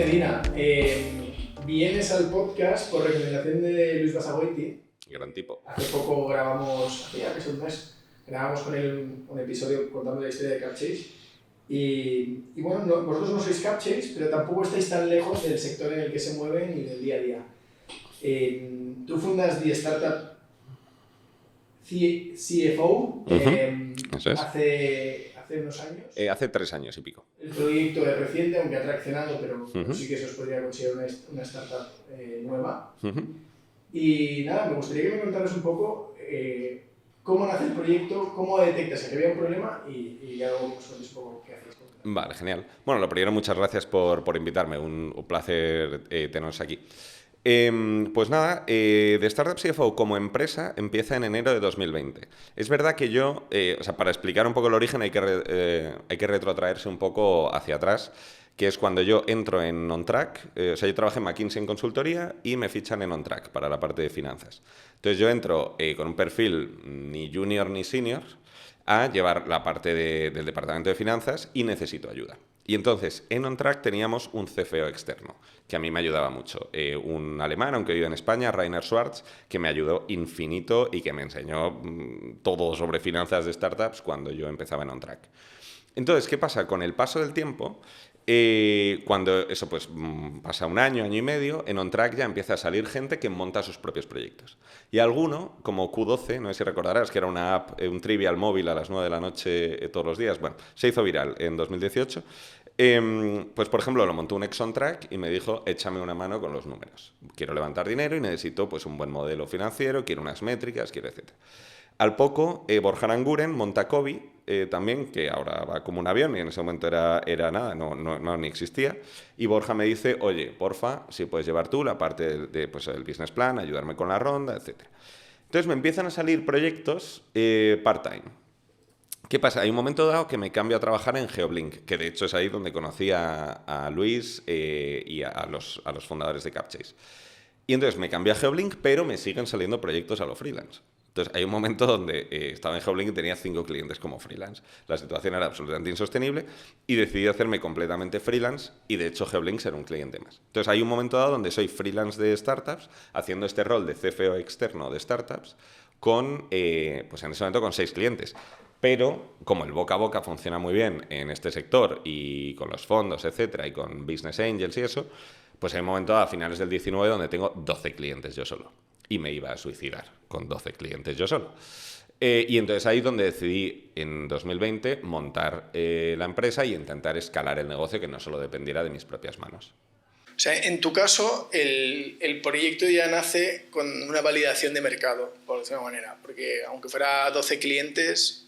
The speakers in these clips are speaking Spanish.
Medina, vienes al podcast por recomendación de Luis Basagoiti. Gran tipo. Hace poco grabamos, hace ya casi un mes, grabamos con él un episodio contando la historia de Capchase. Y bueno, vosotros no sois Capchase, pero tampoco estáis tan lejos del sector en el que se mueven y del día a día. Tú fundas The Startup CFO hace unos años. Hace 3 años y pico. El proyecto es reciente, aunque ha traccionado, pero sí que se os podría considerar una startup nueva. Y nada, me gustaría que me contaras un poco cómo nace el proyecto, cómo detectas que había un problema y ya luego pues cuentes un poco qué haces. Vale, genial. Bueno, lo primero, muchas gracias por invitarme. Un placer teneros aquí. Pues nada, The Startup CFO como empresa empieza en enero de 2020. Es verdad que yo, para explicar un poco el origen hay que retrotraerse un poco hacia atrás, que es cuando yo entro en OnTrack. Yo trabajé en McKinsey en consultoría y me fichan en OnTrack para la parte de finanzas. Entonces yo entro con un perfil ni junior ni senior a llevar la parte del departamento de finanzas y necesito ayuda. Y entonces, en OnTrack teníamos un CFO externo, que a mí me ayudaba mucho. Un alemán, aunque vive en España, Rainer Schwartz, que me ayudó infinito y que me enseñó todo sobre finanzas de startups cuando yo empezaba en OnTrack. Entonces, ¿qué pasa? Con el paso del tiempo, cuando eso pues pasa un año y medio, en OnTrack ya empieza a salir gente que monta sus propios proyectos. Y alguno, como Q12, no sé si recordarás, que era una app, un trivial móvil a las 9 de la noche todos los días, bueno, se hizo viral en 2018. Pues, por ejemplo, lo montó un ex OnTrack y me dijo, échame una mano con los números. Quiero levantar dinero y necesito pues, un buen modelo financiero, quiero unas métricas, quiero etc. Al poco, Borja Aranguren monta Cobee, también, que ahora va como un avión y en ese momento era nada, no ni existía. Y Borja me dice, oye, porfa, si puedes llevar tú la parte de pues, el business plan, ayudarme con la ronda, etc. Entonces me empiezan a salir proyectos part-time. ¿Qué pasa? Hay un momento dado que me cambio a trabajar en Geoblink, que de hecho es ahí donde conocí a Luis y a los fundadores de Capchase. Y entonces me cambié a Geoblink, pero me siguen saliendo proyectos a lo freelance. Entonces hay un momento donde estaba en Geoblink y tenía 5 clientes como freelance. La situación era absolutamente insostenible y decidí hacerme completamente freelance y de hecho Geoblink era un cliente más. Entonces hay un momento dado donde soy freelance de startups, haciendo este rol de CFO externo de startups, pues en ese momento con 6 clientes. Pero, como el boca a boca funciona muy bien en este sector y con los fondos, etcétera, y con business angels y eso, pues hay un momento a finales del 19 donde tengo 12 clientes yo solo. Y me iba a suicidar con 12 clientes yo solo. Y entonces ahí es donde decidí, en 2020, montar la empresa y intentar escalar el negocio que no solo dependiera de mis propias manos. O sea, en tu caso, el proyecto ya nace con una validación de mercado, por decirlo de alguna manera, porque aunque fuera 12 clientes,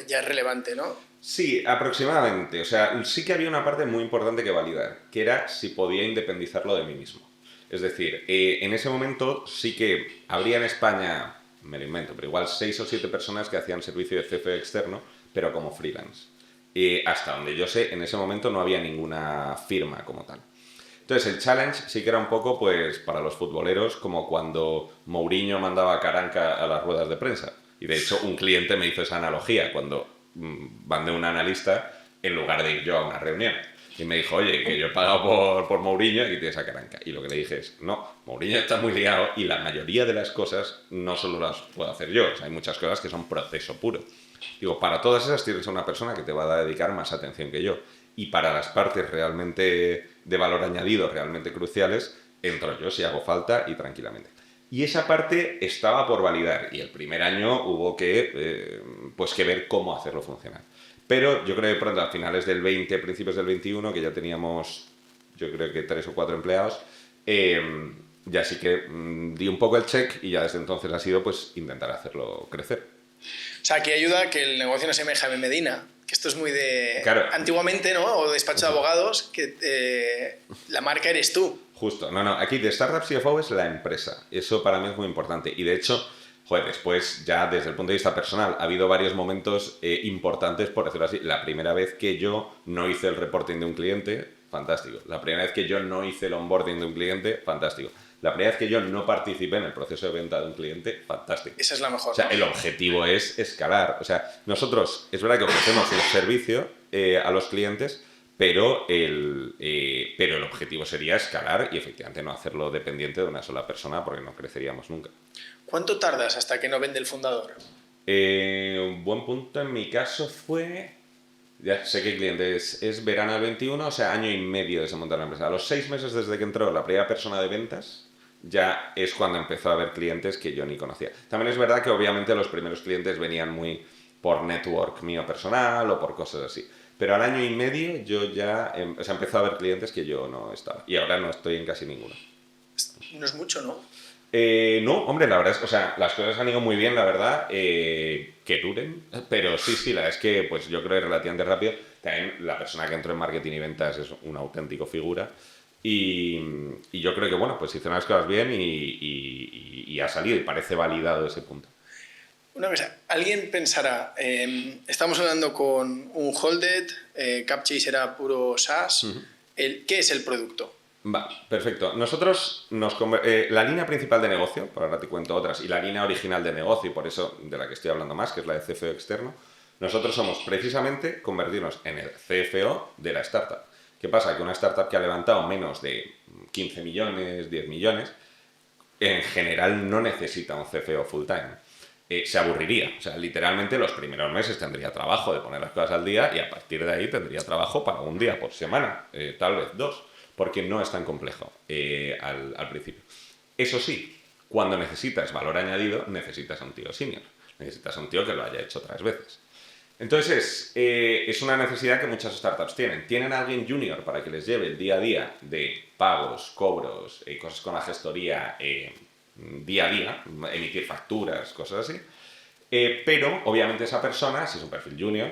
ya es relevante, ¿no? Sí, aproximadamente. O sea, sí que había una parte muy importante que validar, que era si podía independizarlo de mí mismo. Es decir, en ese momento sí que habría en España, me lo invento, pero igual 6 o 7 personas que hacían servicio de CFO externo, pero como freelance. Hasta donde yo sé, en ese momento no había ninguna firma como tal. Entonces el challenge sí que era un poco pues para los futboleros como cuando Mourinho mandaba a Caranca a las ruedas de prensa. Y de hecho un cliente me hizo esa analogía cuando mandé un analista en lugar de ir yo a una reunión. Y me dijo, oye, que yo he pagado por Mourinho y tienes a Caranca. Y lo que le dije es, no, Mourinho está muy liado y la mayoría de las cosas no solo las puedo hacer yo. O sea, hay muchas cosas que son proceso puro. Digo, para todas esas tienes a una persona que te va a dedicar más atención que yo. Y para las partes realmente de valor añadido, realmente cruciales, entro yo si hago falta y tranquilamente. Y esa parte estaba por validar y el primer año hubo que ver cómo hacerlo funcionar. Pero yo creo que pronto, a finales del 20, principios del 21, que ya teníamos, yo creo que 3 o 4 empleados, ya sí que di un poco el check y ya desde entonces ha sido pues intentar hacerlo crecer. O sea, que ayuda que el negocio no se llame Jaime Medina, que esto es muy de... Claro. Antiguamente, ¿no? O despacho de abogados, que la marca eres tú. Justo. No, aquí The Startup CFO es la empresa. Eso para mí es muy importante. Y de hecho, después ya desde el punto de vista personal ha habido varios momentos importantes, por decirlo así. La primera vez que yo no hice el reporting de un cliente, fantástico. La primera vez que yo no hice el onboarding de un cliente, fantástico. La primera vez que yo no participé en el proceso de venta de un cliente, fantástico. Esa es la mejor. O sea, ¿no? el objetivo es escalar. O sea, nosotros, es verdad que ofrecemos un servicio a los clientes, pero el objetivo sería escalar y efectivamente no hacerlo dependiente de una sola persona porque no creceríamos nunca. ¿Cuánto tardas hasta que no vende el fundador? Un buen punto en mi caso fue... Ya sé qué cliente es verano del 21, o sea, año y medio desde montar la empresa. A los 6 meses desde que entró la primera persona de ventas, ya es cuando empezó a haber clientes que yo ni conocía. También es verdad que obviamente los primeros clientes venían muy por network mío personal o por cosas así. Pero al año y medio yo ya empezó a haber clientes que yo no estaba. Y ahora no estoy en casi ninguno. No es mucho, ¿no? No, hombre, la verdad es que, o sea, las cosas han ido muy bien, la verdad, que duren, pero sí, la verdad es que, pues yo creo que relativamente rápido. También la persona que entró en marketing y ventas es una auténtica figura y yo creo que, bueno, pues hicieron las cosas bien y ha salido y parece validado ese punto. Una cosa, alguien pensará, estamos hablando con un Holded, Capchase era puro SaaS, ¿qué es el producto? Va, perfecto. Nosotros la línea principal de negocio, por ahora te cuento otras, y la línea original de negocio, y por eso de la que estoy hablando más, que es la de CFO externo, nosotros somos precisamente convertirnos en el CFO de la startup. ¿Qué pasa? Que una startup que ha levantado menos de 15 millones, 10 millones, en general no necesita un CFO full time. Se aburriría. O sea, literalmente los primeros meses tendría trabajo de poner las cosas al día y a partir de ahí tendría trabajo para un día por semana, tal vez dos, porque no es tan complejo al principio. Eso sí, cuando necesitas valor añadido, necesitas a un tío senior. Necesitas a un tío que lo haya hecho otras veces. Entonces, es una necesidad que muchas startups tienen. Tienen a alguien junior para que les lleve el día a día de pagos, cobros, cosas con la gestoría día a día, emitir facturas, cosas así. Pero, obviamente, esa persona, si es un perfil junior,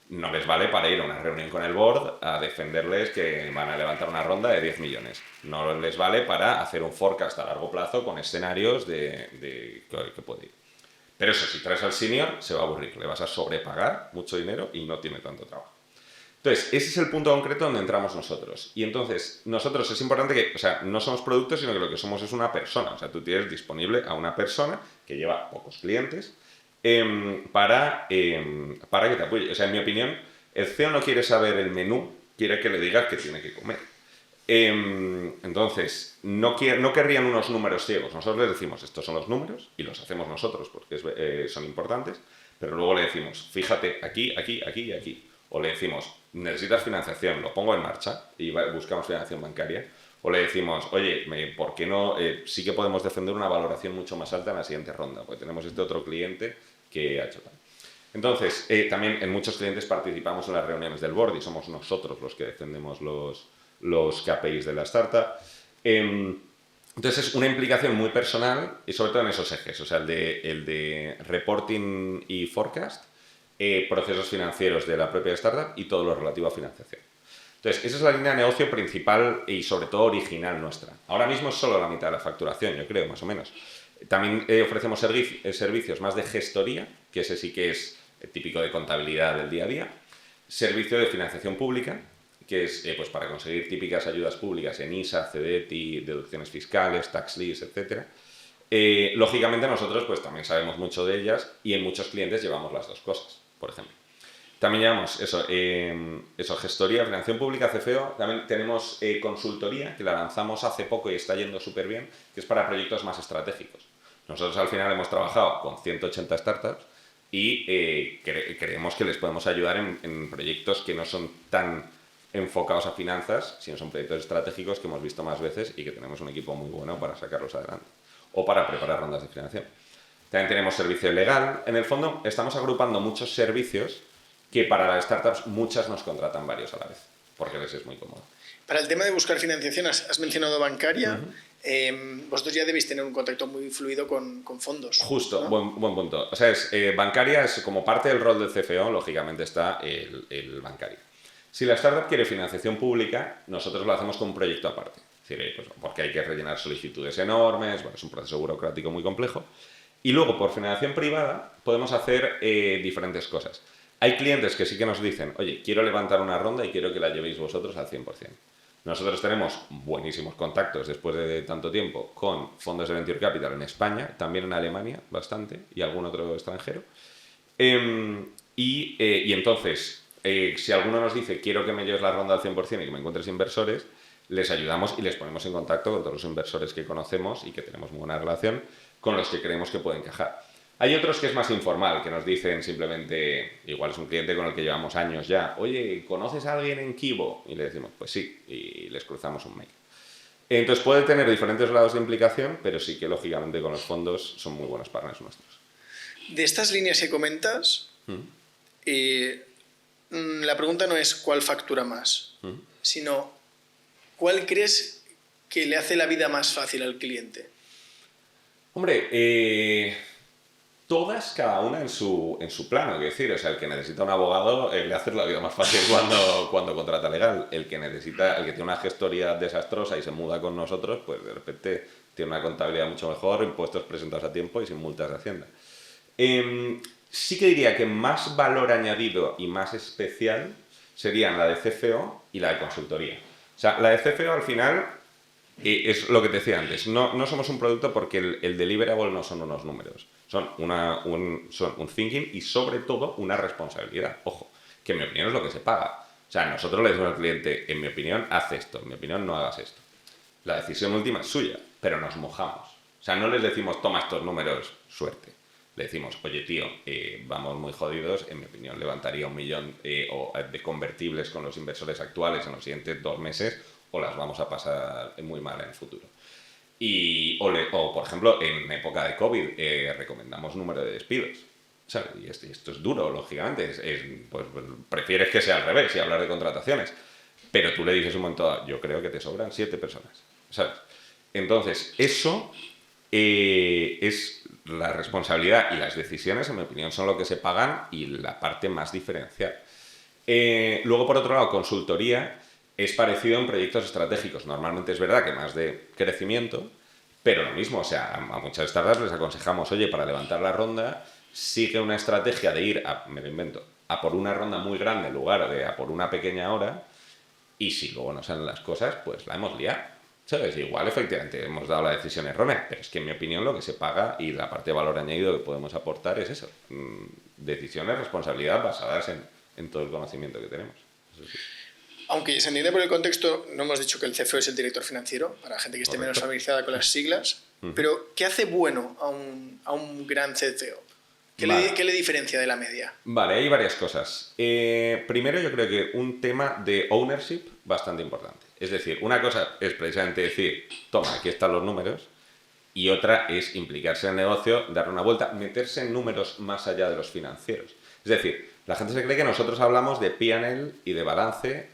no les vale para ir a una reunión con el board a defenderles que van a levantar una ronda de 10 millones. No les vale para hacer un forecast a largo plazo con escenarios que puede ir. Pero eso, si traes al senior, se va a aburrir. Le vas a sobrepagar mucho dinero y no tiene tanto trabajo. Entonces, ese es el punto concreto donde entramos nosotros. Y entonces, nosotros es importante que, o sea, no somos productos, sino que lo que somos es una persona. O sea, tú tienes disponible a una persona que lleva pocos clientes para que te apoye. O sea, en mi opinión, el CEO no quiere saber el menú, quiere que le digas que tiene que comer. Entonces, no querrían unos números ciegos. Nosotros les decimos, estos son los números, y los hacemos nosotros porque son importantes, pero luego le decimos, fíjate aquí, aquí, aquí y aquí. O le decimos, necesitas financiación, lo pongo en marcha y buscamos financiación bancaria. O le decimos, oye, ¿por qué no? Sí que podemos defender una valoración mucho más alta en la siguiente ronda, porque tenemos este otro cliente que ha hecho tal. Entonces, también en muchos clientes participamos en las reuniones del board y somos nosotros los que defendemos los KPIs de la startup. Entonces es una implicación muy personal y sobre todo en esos ejes, o sea, el de reporting y forecast, procesos financieros de la propia startup y todo lo relativo a financiación. Entonces, esa es la línea de negocio principal y sobre todo original nuestra. Ahora mismo es solo la mitad de la facturación, yo creo, más o menos. También ofrecemos servicios más de gestoría, que ese sí que es típico de contabilidad del día a día. Servicio de financiación pública, que es pues para conseguir típicas ayudas públicas en ISA, CEDETI, deducciones fiscales, tax lease, etc. Lógicamente nosotros pues también sabemos mucho de ellas y en muchos clientes llevamos las dos cosas, por ejemplo. También llevamos eso, gestoría, financiación pública, CFO. También tenemos consultoría, que la lanzamos hace poco y está yendo súper bien, que es para proyectos más estratégicos. Nosotros al final hemos trabajado con 180 startups y creemos que les podemos ayudar en proyectos que no son tan enfocados a finanzas, sino son proyectos estratégicos que hemos visto más veces y que tenemos un equipo muy bueno para sacarlos adelante o para preparar rondas de financiación. También tenemos servicio legal. En el fondo estamos agrupando muchos servicios que para las startups muchas nos contratan varios a la vez, porque les es muy cómodo. Para el tema de buscar financiación, has mencionado bancaria. Vosotros ya debéis tener un contacto muy fluido con fondos. Justo, ¿no? buen punto. O sea, bancaria es como parte del rol del CFO, lógicamente está el bancario. Si la startup quiere financiación pública, nosotros lo hacemos con un proyecto aparte. Es decir, pues, porque hay que rellenar solicitudes enormes, bueno, es un proceso burocrático muy complejo. Y luego, por financiación privada, podemos hacer diferentes cosas. Hay clientes que sí que nos dicen, oye, quiero levantar una ronda y quiero que la llevéis vosotros al 100%. Nosotros tenemos buenísimos contactos después de tanto tiempo con fondos de Venture Capital en España, también en Alemania, bastante, y algún otro extranjero. Y entonces, Si alguno nos dice quiero que me lleves la ronda al 100% y que me encuentres inversores, les ayudamos y les ponemos en contacto con todos los inversores que conocemos y que tenemos muy buena relación, con los que creemos que puede encajar. Hay otros que es más informal, que nos dicen simplemente, igual es un cliente con el que llevamos años ya, oye, ¿conoces a alguien en Kibo? Y le decimos, pues sí, y les cruzamos un mail. Entonces puede tener diferentes grados de implicación, pero sí que lógicamente con los fondos son muy buenos partners nuestros. De estas líneas que comentas, la pregunta no es cuál factura más, sino cuál crees que le hace la vida más fácil al cliente. Hombre, todas, cada una en su plano, quiero decir, o sea, el que necesita un abogado le hace la vida más fácil cuando contrata legal. El que tiene una gestoría desastrosa y se muda con nosotros, pues de repente tiene una contabilidad mucho mejor, impuestos presentados a tiempo y sin multas de Hacienda. Sí que diría que más valor añadido y más especial serían la de CFO y la de consultoría. O sea, la de CFO al final es lo que te decía antes, no somos un producto porque el deliverable no son unos números, son un thinking y sobre todo una responsabilidad. Ojo, que en mi opinión es lo que se paga. O sea, nosotros le decimos al cliente, en mi opinión, haz esto, en mi opinión, no hagas esto. La decisión última es suya, pero nos mojamos. O sea, no les decimos, toma estos números, suerte. Le decimos, oye tío, vamos muy jodidos, en mi opinión levantaría 1 millón de convertibles con los inversores actuales en los siguientes 2 meses o las vamos a pasar muy mal en el futuro. O por ejemplo, en época de COVID recomendamos número de despidos. ¿Sabes? Y esto es duro, lógicamente. Pues, prefieres que sea al revés y hablar de contrataciones. Pero tú le dices un momento dado, yo creo que te sobran 7 personas. ¿Sabes? Entonces, eso es la responsabilidad y las decisiones, en mi opinión, son lo que se pagan y la parte más diferencial. Luego, por otro lado, consultoría es parecido en proyectos estratégicos. Normalmente es verdad que más de crecimiento, pero lo mismo, o sea, a muchas startups les aconsejamos, oye, para levantar la ronda, sigue una estrategia de ir, me lo invento, a por una ronda muy grande en lugar de a por una pequeña hora, y si luego no salen las cosas, pues la hemos liado. ¿Sabes? Igual, efectivamente, hemos dado la decisión errónea, pero es que en mi opinión lo que se paga y la parte de valor añadido que podemos aportar es eso. Decisiones, responsabilidad basadas en todo el conocimiento que tenemos. Eso sí. Aunque se entiende por el contexto, no hemos dicho que el CFO es el director financiero, para gente que esté menos familiarizada con las siglas, pero ¿qué hace bueno a un gran CFO? ¿Qué le diferencia de la media? Vale, hay varias cosas. Primero, yo creo que un tema de ownership bastante importante. Es decir, una cosa es precisamente decir, toma, aquí están los números, y otra es implicarse en el negocio, darle una vuelta, meterse en números más allá de los financieros. Es decir, la gente se cree que nosotros hablamos de P&L y de balance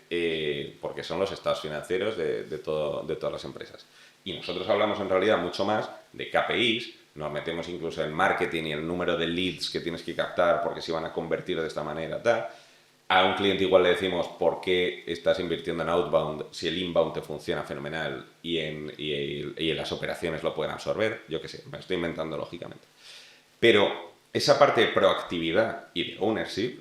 porque son los estados financieros de todas las empresas. Y nosotros hablamos en realidad mucho más de KPIs, nos metemos incluso en marketing y el número de leads que tienes que captar porque se van a convertir de esta manera, tal. A un cliente igual le decimos por qué estás invirtiendo en outbound si el inbound te funciona fenomenal y en las operaciones lo pueden absorber. Yo qué sé, me estoy inventando lógicamente. Pero esa parte de proactividad y de ownership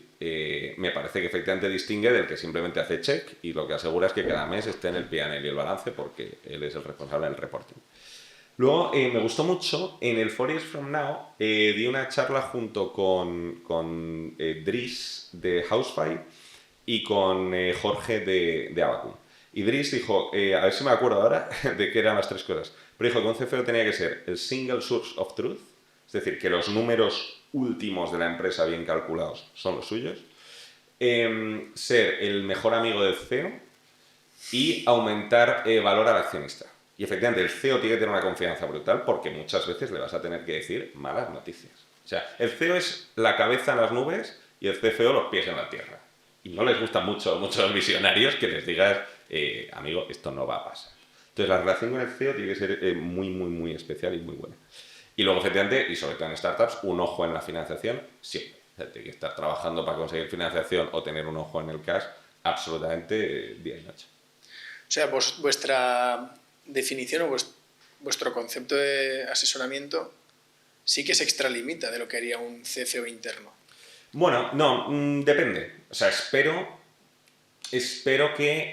me parece que efectivamente distingue del que simplemente hace check y lo que asegura es que cada mes esté en el P&L y el balance porque él es el responsable del reporting. Luego, me gustó mucho, en el 4 Years From Now, di una charla junto con Dries de Housefly y con Jorge de Abacum. Y Dries dijo, a ver si me acuerdo ahora de qué eran las 3 cosas, pero dijo que un CFO tenía que ser el single source of truth, es decir, que los números últimos de la empresa bien calculados son los suyos, ser el mejor amigo del CEO y aumentar valor al accionista. Y efectivamente el CEO tiene que tener una confianza brutal porque muchas veces le vas a tener que decir malas noticias. O sea, el CEO es la cabeza en las nubes y el CFO los pies en la tierra. Y no les gusta mucho los visionarios que les digas, amigo, esto no va a pasar. Entonces la relación con el CEO tiene que ser muy, muy, muy especial y muy buena. Y luego, efectivamente, y sobre todo en startups, un ojo en la financiación siempre. O sea, tiene que estar trabajando para conseguir financiación o tener un ojo en el cash absolutamente día y noche. O sea, vuestra definición o vuestro concepto de asesoramiento sí que se extralimita de lo que haría un CFO interno. Bueno, no, depende. O sea, espero que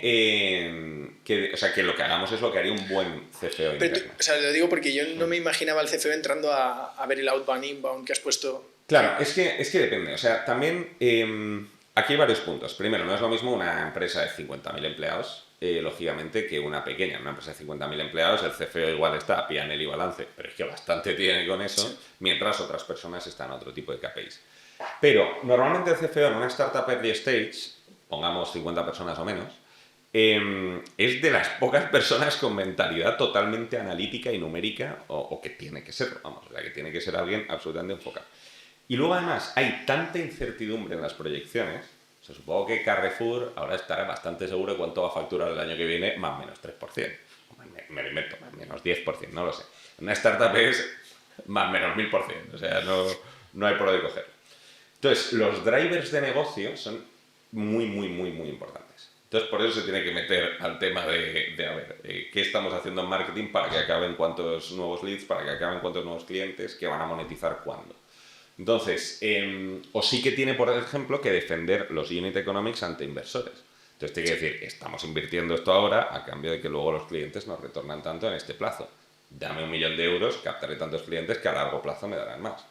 lo que hagamos es lo que haría un buen CFO interno. O sea, lo digo porque yo no me imaginaba al CFO entrando a ver el outbound, inbound que has puesto. Claro, es que depende. O sea, también aquí hay varios puntos. Primero, no es lo mismo una empresa de 50.000 empleados, lógicamente, que una pequeña. Una empresa de 50.000 empleados, el CFO igual está a P&L y balance, pero es que bastante tiene con eso, Sí. mientras otras personas están a otro tipo de KPIs. Pero normalmente el CFO en una startup early stage, pongamos 50 personas o menos, es de las pocas personas con mentalidad totalmente analítica y numérica, o que tiene que ser, vamos, o sea, que tiene que ser alguien absolutamente enfocado. Y luego además hay tanta incertidumbre en las proyecciones, o sea, supongo que Carrefour ahora estará bastante seguro de cuánto va a facturar el año que viene, más o menos 3%. Me lo invento, más o menos 10%, no lo sé. Una startup es más o menos 1000%, o sea, no hay por dónde coger. Entonces, los drivers de negocio son muy, muy, muy, muy importantes. Entonces, por eso se tiene que meter al tema de a ver, qué estamos haciendo en marketing para que acaben cuántos nuevos leads, para que acaben cuántos nuevos clientes, que van a monetizar cuándo. Entonces, o sí que tiene, por ejemplo, que defender los unit economics ante inversores. Entonces, tiene que decir, estamos invirtiendo esto ahora a cambio de que luego los clientes nos retornan tanto en este plazo. Dame 1.000.000 de euros, captaré tantos clientes que a largo plazo me darán más.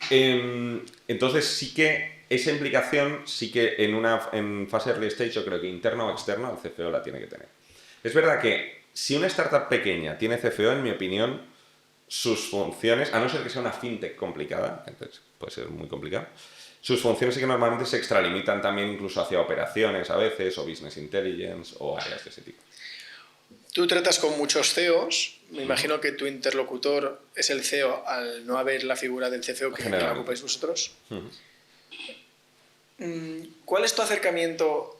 Entonces sí que esa implicación, sí que en fase early stage yo creo que interno o externo el CFO la tiene que tener. Es verdad que si una startup pequeña tiene CFO, en mi opinión, sus funciones, a no ser que sea una fintech complicada, entonces puede ser muy complicado, sus funciones sí que normalmente se extralimitan también incluso hacia operaciones a veces, o business intelligence, o áreas de ese tipo. Tú tratas con muchos CEOs. Me imagino que tu interlocutor es el CEO al no haber la figura del CFO que la ocupáis vosotros. ¿Cuál es tu acercamiento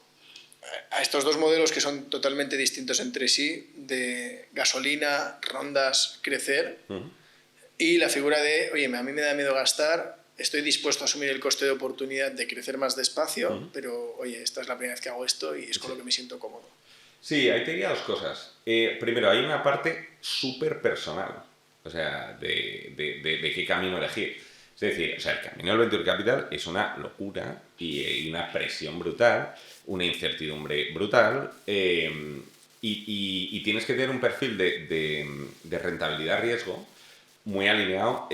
a estos dos modelos que son totalmente distintos entre sí, de gasolina, rondas, crecer, y la figura de, oye, a mí me da miedo gastar, estoy dispuesto a asumir el coste de oportunidad de crecer más despacio, pero oye, esta es la primera vez que hago esto y es con lo que me siento cómodo? Sí, ahí te diría dos cosas. Primero, hay una parte súper personal, o sea, de qué camino elegir. Es decir, o sea, el camino del Venture Capital es una locura y una presión brutal, una incertidumbre brutal, y tienes que tener un perfil de rentabilidad-riesgo muy alineado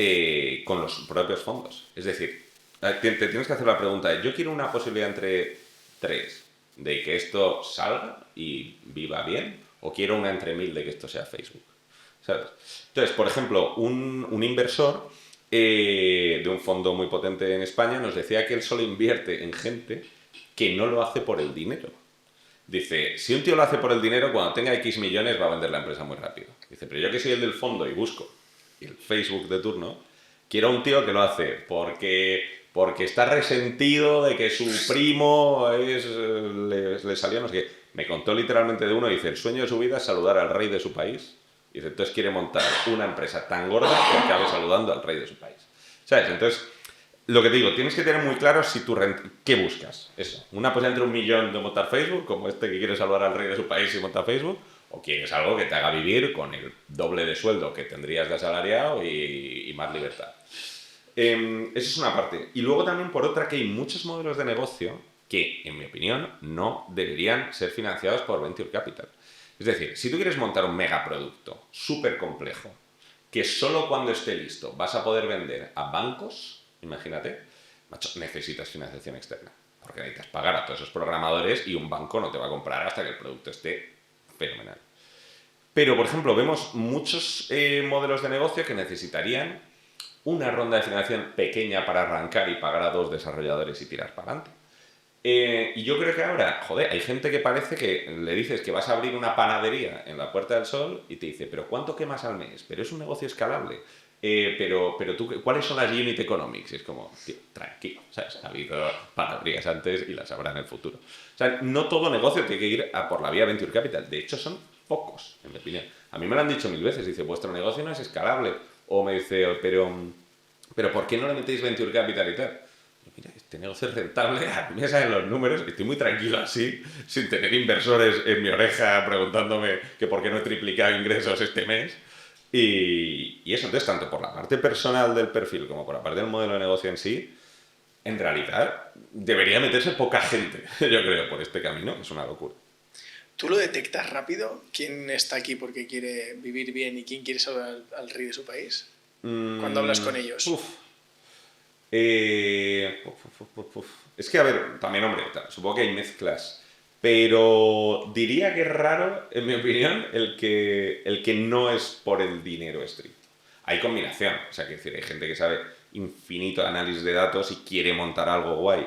con los propios fondos. Es decir, te tienes que hacer la pregunta, yo quiero una posibilidad entre tres de que esto salga y viva bien, o quiero una entre 1000 de que esto sea Facebook, ¿sabes? Entonces, por ejemplo, un inversor de un fondo muy potente en España nos decía que él solo invierte en gente que no lo hace por el dinero. Dice, si un tío lo hace por el dinero, cuando tenga X millones va a vender la empresa muy rápido. Dice, pero yo que soy el del fondo y busco el Facebook de turno, quiero un tío que lo hace porque está resentido de que su primo le salió no sé qué. Me contó literalmente de uno, dice, el sueño de su vida es saludar al rey de su país. Dice, entonces quiere montar una empresa tan gorda que acabe saludando al rey de su país. ¿Sabes? Entonces, lo que te digo, tienes que tener muy claro si qué buscas. Eso, una posibilidad entre 1.000.000 de montar Facebook, como este que quiere salvar al rey de su país y monta Facebook, o quieres algo que te haga vivir con el doble de sueldo que tendrías de asalariado y más libertad. Esa es una parte. Y luego también por otra que hay muchos modelos de negocio que, en mi opinión, no deberían ser financiados por Venture Capital. Es decir, si tú quieres montar un megaproducto súper complejo, que solo cuando esté listo vas a poder vender a bancos, imagínate, macho, necesitas financiación externa. Porque necesitas pagar a todos esos programadores y un banco no te va a comprar hasta que el producto esté fenomenal. Pero, por ejemplo, vemos muchos modelos de negocio que necesitarían una ronda de financiación pequeña para arrancar y pagar a 2 desarrolladores y tirar para adelante. Y yo creo que ahora, joder, hay gente que parece que le dices que vas a abrir una panadería en la Puerta del Sol y te dice, pero ¿cuánto quemas al mes? Pero es un negocio escalable. Pero tú, ¿cuáles son las unit economics? Y es como, tío, tranquilo, ¿sabes? Ha habido panaderías antes y las habrá en el futuro. O sea, no todo negocio tiene que ir a por la vía Venture Capital. De hecho, son pocos, en mi opinión. A mí me lo han dicho 1000 veces. Dice, vuestro negocio no es escalable. O me dice, pero ¿por qué no le metéis Venture Capital y tal? Mira, este negocio es rentable, a mí me salen los números, estoy muy tranquilo así, sin tener inversores en mi oreja preguntándome que por qué no he triplicado ingresos este mes. Y eso, entonces, tanto por la parte personal del perfil como por la parte del modelo de negocio en sí, en realidad debería meterse poca gente, yo creo, por este camino, es una locura. ¿Tú lo detectas rápido? ¿Quién está aquí porque quiere vivir bien y quién quiere salvar al rey de su país? Cuando hablas con ellos. Es que, a ver, también, hombre, supongo que hay mezclas, pero diría que es raro, en mi opinión, el que no es por el dinero estricto. Hay combinación, o sea, que decir, hay gente que sabe infinito de análisis de datos y quiere montar algo guay,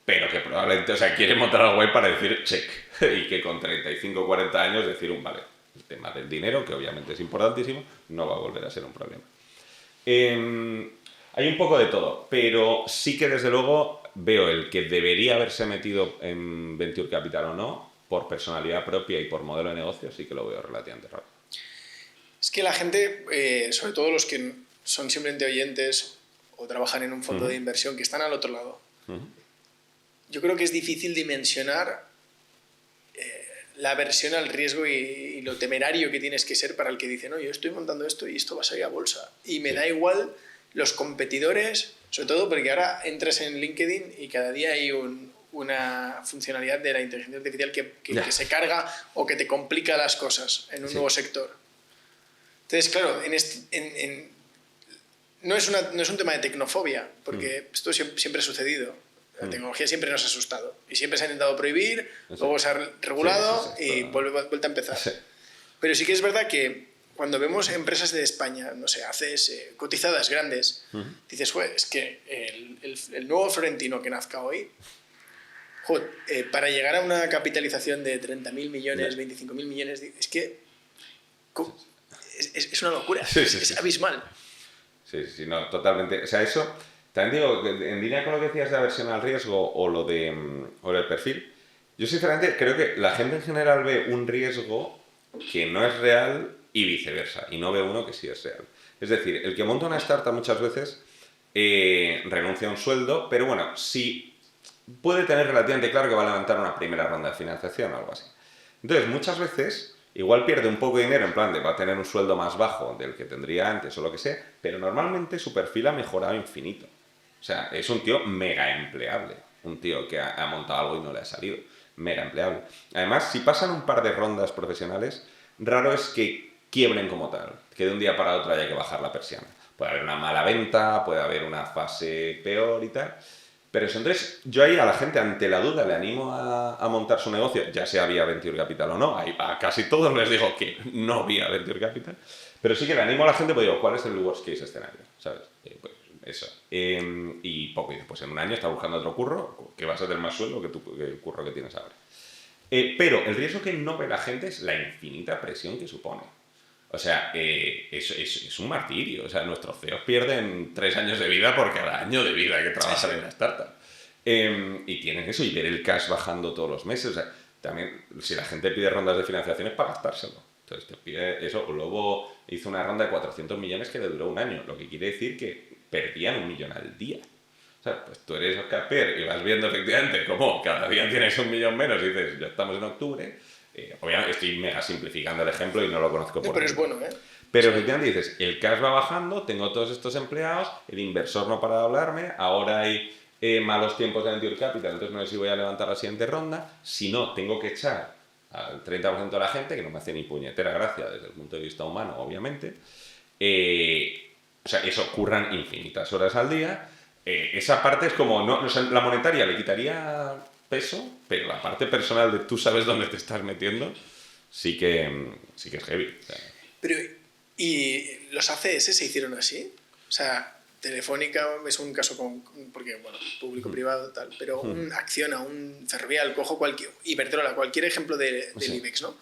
pero que probablemente, o sea, quiere montar algo guay para decir check, y que con 35 o 40 años decir vale, el tema del dinero, que obviamente es importantísimo, no va a volver a ser un problema. Hay un poco de todo, pero sí que desde luego veo el que debería haberse metido en Venture Capital o no, por personalidad propia y por modelo de negocio, sí que lo veo relativamente raro. Es que la gente, sobre todo los que son simplemente oyentes o trabajan en un fondo de inversión, que están al otro lado, yo creo que es difícil dimensionar la aversión al riesgo y lo temerario que tienes que ser para el que dice, no, yo estoy montando esto y esto va a salir a bolsa. Y me da igual los competidores, sobre todo porque ahora entras en LinkedIn y cada día hay una funcionalidad de la inteligencia artificial que se carga o que te complica las cosas en un nuevo sector. Entonces, claro, no es un tema de tecnofobia, porque esto siempre ha sucedido. La tecnología siempre nos ha asustado y siempre se ha intentado prohibir, luego se ha regulado y vuelta a empezar. Sí. Pero sí que es verdad que cuando vemos empresas de España, no sé, ACS, cotizadas grandes, dices, es que el nuevo Florentino que nazca hoy, para llegar a una capitalización de 30.000 millones, 25.000 millones, es que es una locura, es abismal. Sí, no, totalmente. O sea, eso... También digo, en línea con lo que decías de aversión al riesgo o lo del perfil, yo sinceramente creo que la gente en general ve un riesgo que no es real y viceversa, y no ve uno que sí es real. Es decir, el que monta una startup muchas veces renuncia a un sueldo, pero bueno, sí puede tener relativamente claro que va a levantar una primera ronda de financiación o algo así. Entonces, muchas veces... Igual pierde un poco de dinero, en plan de va a tener un sueldo más bajo del que tendría antes o lo que sea, pero normalmente su perfil ha mejorado infinito. O sea, es un tío mega empleable. Un tío que ha montado algo y no le ha salido. Mega empleable. Además, si pasan un par de rondas profesionales, raro es que quiebren como tal. Que de un día para otro haya que bajar la persiana. Puede haber una mala venta, puede haber una fase peor y tal. Pero eso, entonces, yo ahí a la gente, ante la duda, le animo a montar su negocio, ya sea vía Venture Capital o no. A casi todos les digo que no vía Venture Capital. Pero sí que le animo a la gente, pues digo, ¿cuál es el worst case escenario? ¿Sabes? Pues eso. Y poco, y después en un año está buscando otro curro, que va a ser del más sueldo que el curro que tienes ahora. Pero el riesgo que no ve la gente es la infinita presión que supone. O sea, es un martirio. O sea, nuestros CEOs pierden 3 años de vida por cada año de vida que trabajan en la startup. Y tienen eso, y ver el cash bajando todos los meses. O sea, también, si la gente pide rondas de financiación es para gastárselo. Entonces te pide eso. Luego hizo una ronda de 400 millones que le duró un año, lo que quiere decir que perdían 1 millón al día. O sea, pues tú eres Oscar y vas viendo efectivamente cómo cada día tienes 1 millón menos y dices, ya estamos en octubre. Obviamente estoy mega simplificando el ejemplo y no lo conozco por pero es bueno, ¿eh? Pero efectivamente dices, el cash va bajando, tengo todos estos empleados, el inversor no para de hablarme, ahora hay malos tiempos de Venture Capital, entonces no sé si voy a levantar la siguiente ronda, si no, tengo que echar al 30% de la gente, que no me hace ni puñetera gracia desde el punto de vista humano, obviamente. O sea, eso curran infinitas horas al día. Esa parte es como, no, o sea, la monetaria le quitaría peso, pero la parte personal de tú sabes dónde te estás metiendo, sí que es heavy. O sea. Pero, ¿y los ACS se hicieron así? O sea, Telefónica es un caso porque, bueno, público-privado, tal, pero un Acciona, un Ferrovial, cojo cualquier, Iberdrola, cualquier ejemplo del IBEX, ¿no?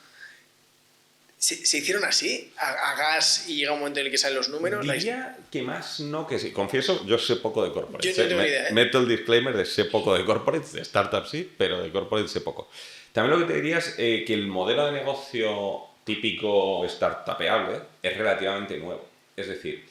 ¿Se hicieron así? ¿A gas y llega un momento en el que salen los números? Diría que más no que sí. Confieso, yo sé poco de corporate. Yo no tengo ni idea, ¿eh? Meto el disclaimer de sé poco de corporate, de startups sí, pero de corporate sé poco. También lo que te diría es que el modelo de negocio típico startupeable es relativamente nuevo. Es decir,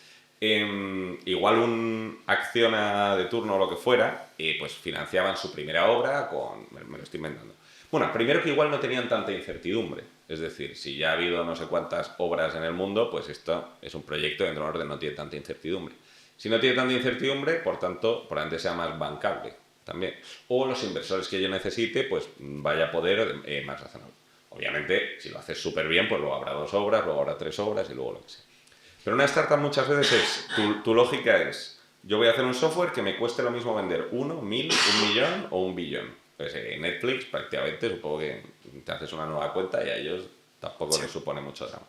igual un Acciona de turno o lo que fuera, pues financiaban su primera obra con... Me lo estoy inventando. Bueno, primero que igual no tenían tanta incertidumbre. Es decir, si ya ha habido no sé cuántas obras en el mundo, pues esto es un proyecto dentro de un orden no tiene tanta incertidumbre. Si no tiene tanta incertidumbre, por tanto, probablemente sea más bancable también. O los inversores que yo necesite, pues vaya a poder más razonable. Obviamente, si lo haces súper bien, pues luego habrá 2 obras, luego habrá 3 obras y luego lo que sea. Pero una startup muchas veces es, tu lógica es, Yo voy a hacer un software que me cueste lo mismo vender 1, 1000, 1.000.000 o 1.000.000.000. Pues Netflix prácticamente supongo que te haces una nueva cuenta y a ellos tampoco les supone mucho drama.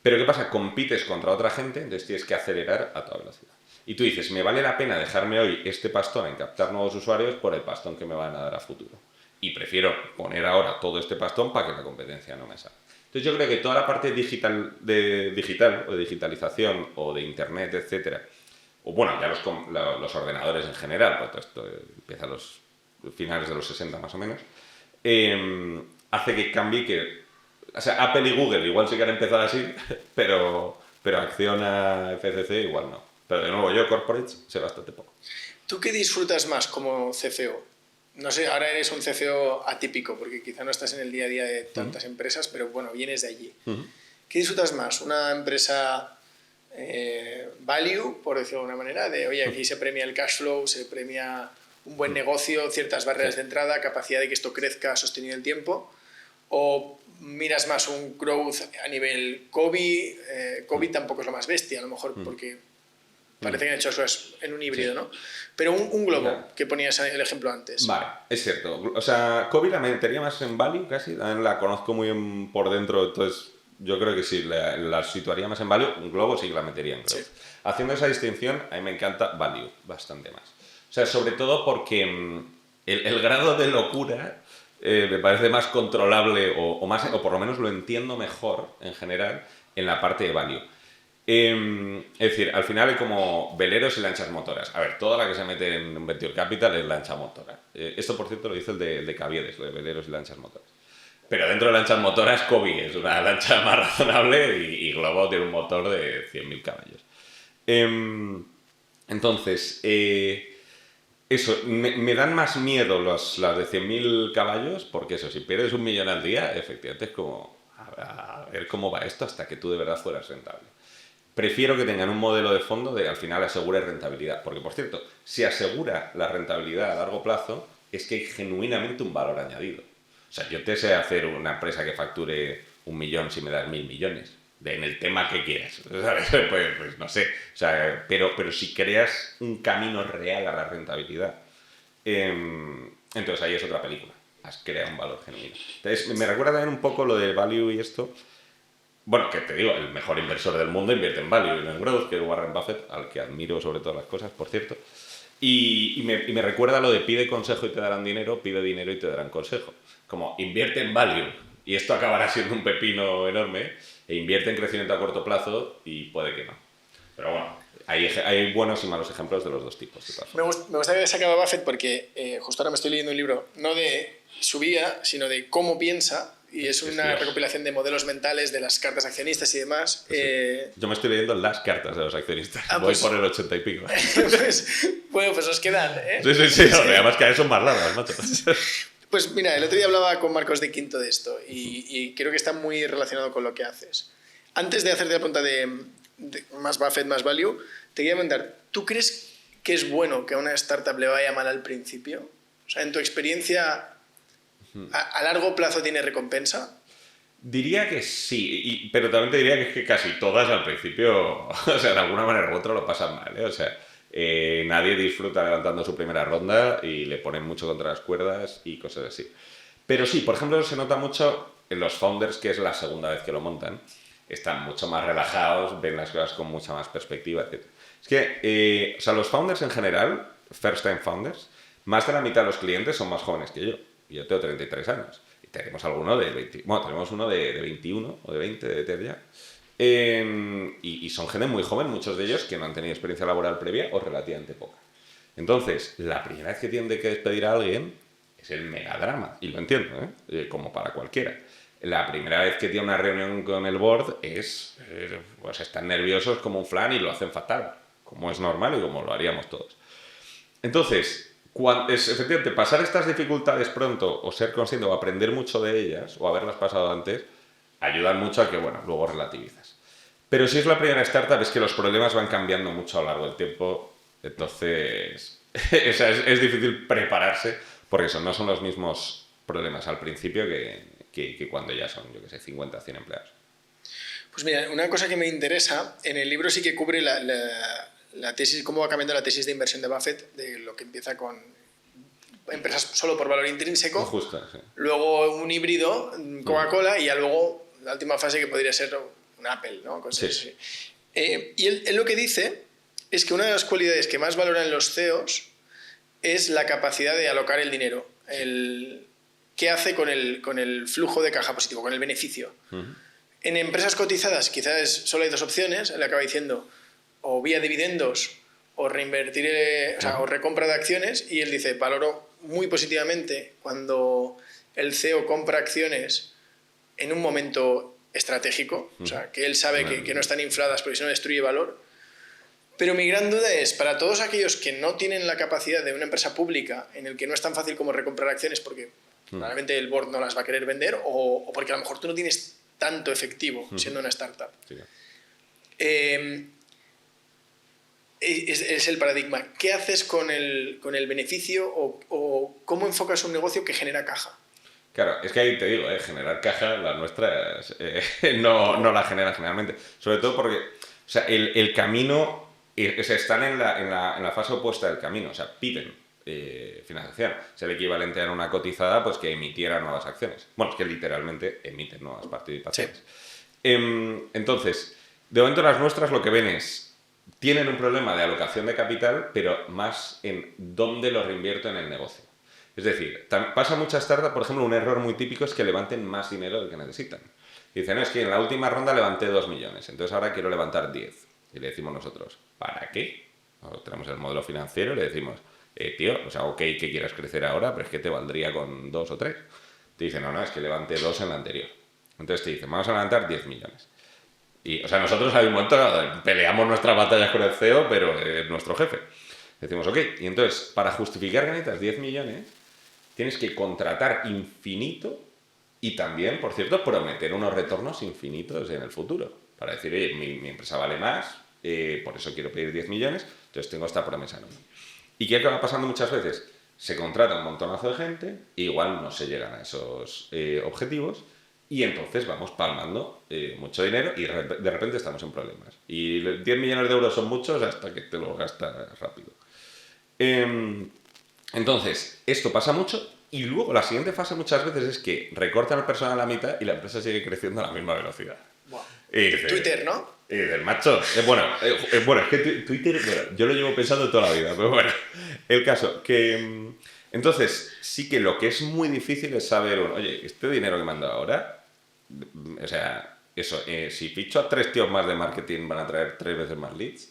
Pero ¿qué pasa? Compites contra otra gente, entonces tienes que acelerar a toda velocidad. Y tú dices, me vale la pena dejarme hoy este pastón en captar nuevos usuarios por el pastón que me van a dar a futuro. Y prefiero poner ahora todo este pastón para que la competencia no me salga. Entonces yo creo que toda la parte digital o de digitalización o de internet, etcétera, o bueno, ya los ordenadores en general, pues todo esto empieza a los finales de los 60 más o menos, hace que cambie que... O sea, Apple y Google igual sí que han empezado así, pero Acciona, FCC igual no. Pero de nuevo, yo corporates sé bastante poco. ¿Tú qué disfrutas más como CFO? No sé, ahora eres un CFO atípico, porque quizá no estás en el día a día de tantas empresas, pero bueno, vienes de allí. ¿Qué disfrutas más? ¿Una empresa value, por decirlo de alguna manera? De, oye, aquí se premia el cash flow, se premia un buen negocio, ciertas barreras de entrada, capacidad de que esto crezca sostenido en el tiempo. ¿O miras más un growth a nivel COVID? COVID tampoco es lo más bestia, a lo mejor, porque parece que han hecho eso en un híbrido, ¿no? Pero un globo, que ponías el ejemplo antes. Vale, es cierto. O sea, COVID la metería más en value casi, también la conozco muy por dentro, entonces yo creo que sí, la situaría más en value. Un globo sí que la metería en growth. Sí. Haciendo esa distinción, a mí me encanta value bastante más. O sea, sobre todo porque el grado de locura me parece más controlable o por lo menos lo entiendo mejor en general en la parte de value. Es decir, al final hay como veleros y lanchas motoras. A ver, toda la que se mete en Venture Capital es lancha motora. Esto, por cierto, lo dice el de Caviedes, lo de veleros y lanchas motoras. Pero dentro de lanchas motoras, Kobe es una lancha más razonable y Globo tiene un motor de 100.000 caballos. Entonces, eso, me dan más miedo las de 100.000 caballos, porque eso, si pierdes 1 millón al día, efectivamente es como a ver cómo va esto hasta que tú de verdad fueras rentable. Prefiero que tengan un modelo de fondo de al final asegure rentabilidad, porque por cierto, si asegura la rentabilidad a largo plazo, es que hay genuinamente un valor añadido. O sea, yo te sé hacer una empresa que facture 1 millón si me das 1.000 millones. En el tema que quieras, ¿sabes? Pues no sé, o sea, pero si creas un camino real a la rentabilidad, entonces ahí es otra película, has creado un valor genuino. Entonces me recuerda también un poco lo del value y esto, bueno, que te digo, el mejor inversor del mundo invierte en value y no en growth, que es Warren Buffett, al que admiro sobre todas las cosas, por cierto, y me recuerda lo de pide consejo y te darán dinero, pide dinero y te darán consejo, como invierte en value y esto acabará siendo un pepino enorme, e invierte en crecimiento a corto plazo y puede que no. Pero bueno, hay buenos y malos ejemplos de los dos tipos. Me gusta que sacaba Buffett porque justo ahora me estoy leyendo un libro, no de su vida, sino de cómo piensa, y es una recopilación de modelos mentales de las cartas accionistas y demás. Sí. Yo me estoy leyendo las cartas de los accionistas. Voy por el 80 y pico. Bueno, pues os quedan, ¿eh? Sí. No, además cada vez son más largas, macho. Pues mira, el otro día hablaba con Marcos de Quinto de esto y creo que está muy relacionado con lo que haces. Antes de hacerte la pregunta de más Buffett, más value, te quería preguntar, ¿tú crees que es bueno que a una startup le vaya mal al principio? O sea, en tu experiencia, ¿a largo plazo tiene recompensa? Diría que sí, pero también te diría que es que casi todas al principio, o sea, de alguna manera u otra lo pasan mal, ¿eh? O sea, nadie disfruta levantando su primera ronda y le ponen mucho contra las cuerdas y cosas así. Pero sí, por ejemplo, se nota mucho en los founders, que es la segunda vez que lo montan, están mucho más relajados, ven las cosas con mucha más perspectiva, etc. Es que, o sea, los founders en general, first time founders, más de la mitad de los clientes son más jóvenes que yo. Yo tengo 33 años. Y tenemos alguno de 20, bueno, tenemos uno de 21 o de 20 de ETER ya. Y son gente muy joven, muchos de ellos que no han tenido experiencia laboral previa o relativamente poca. Entonces, la primera vez que tienen que despedir a alguien es el megadrama. Y lo entiendo, como para cualquiera. La primera vez que tiene una reunión con el board pues están nerviosos como un flan y lo hacen fatal, como es normal y como lo haríamos todos. Entonces, efectivamente, pasar estas dificultades pronto o ser consciente o aprender mucho de ellas o haberlas pasado antes, ayudan mucho a que, bueno, luego relativizas. Pero si es la primera startup es que los problemas van cambiando mucho a lo largo del tiempo, entonces es difícil prepararse porque no son los mismos problemas al principio que cuando ya son, yo que sé, 50, 100 empleados. Pues mira, una cosa que me interesa, en el libro sí que cubre la tesis, cómo va cambiando la tesis de inversión de Buffett, de lo que empieza con empresas solo por valor intrínseco, Justo, sí. luego un híbrido, Coca-Cola, y ya luego la última fase que podría ser un Apple, ¿no? Cosas así. Y él lo que dice es que una de las cualidades que más valoran los CEOs es la capacidad de alocar el dinero, qué hace con el flujo de caja positivo, con el beneficio. En empresas cotizadas quizás solo hay dos opciones, él acaba diciendo o vía dividendos o reinvertir, o recompra de acciones, y él dice, valoro muy positivamente cuando el CEO compra acciones en un momento estratégico, o sea, que él sabe que no están infladas porque si no destruye valor. Pero mi gran duda es, para todos aquellos que no tienen la capacidad de una empresa pública en el que no es tan fácil como recomprar acciones porque probablemente el board no las va a querer vender o porque a lo mejor tú no tienes tanto efectivo siendo una startup. Sí. Es el paradigma. ¿Qué haces con el beneficio o cómo enfocas un negocio que genera caja? Claro, es que ahí te digo, generar caja, las nuestras no la generan generalmente. Sobre todo porque, o sea, el camino, o sea, están en la fase opuesta del camino, o sea, piden financiación. Es el equivalente a una cotizada, pues que emitiera nuevas acciones. Bueno, es que literalmente emiten nuevas participaciones. Sí. Entonces, de momento las nuestras lo que ven es, tienen un problema de alocación de capital, pero más en dónde lo reinvierto en el negocio. Es decir, pasa muchas startups, por ejemplo, un error muy típico es que levanten más dinero del que necesitan. Y dicen, no, es que en la última ronda levanté 2 millones, entonces ahora quiero levantar 10. Y le decimos nosotros, ¿para qué? Tenemos el modelo financiero y le decimos, tío, o sea, ok, que quieras crecer ahora, pero es que te valdría con 2 o 3. Te dicen, no, es que levanté 2 en la anterior. Entonces te dicen, vamos a levantar 10 millones. Y, o sea, nosotros hay un momento peleamos nuestras batallas con el CEO, pero es nuestro jefe. Decimos, ok, y entonces, para justificar que necesitas 10 millones, tienes que contratar infinito y también, por cierto, prometer unos retornos infinitos en el futuro. Para decir, oye, mi empresa vale más, por eso quiero pedir 10 millones, entonces tengo esta promesa. ¿No? ¿Y qué acaba pasando muchas veces? Se contrata un montonazo de gente, e igual no se llegan a esos objetivos, y entonces vamos palmando mucho dinero y de repente estamos en problemas. Y 10 millones de euros son muchos hasta que te lo gastas rápido. Entonces, esto pasa mucho y luego la siguiente fase muchas veces es que recortan al personal a la mitad y la empresa sigue creciendo a la misma velocidad. Wow. Dice, Twitter, ¿no? Y dices, macho, bueno, es que Twitter, bueno, yo lo llevo pensando toda la vida, pero bueno, el caso, que entonces sí que lo que es muy difícil es saber, oye, este dinero que me han dado ahora, o sea, eso, si ficho a 3 tíos más de marketing van a traer 3 veces más leads.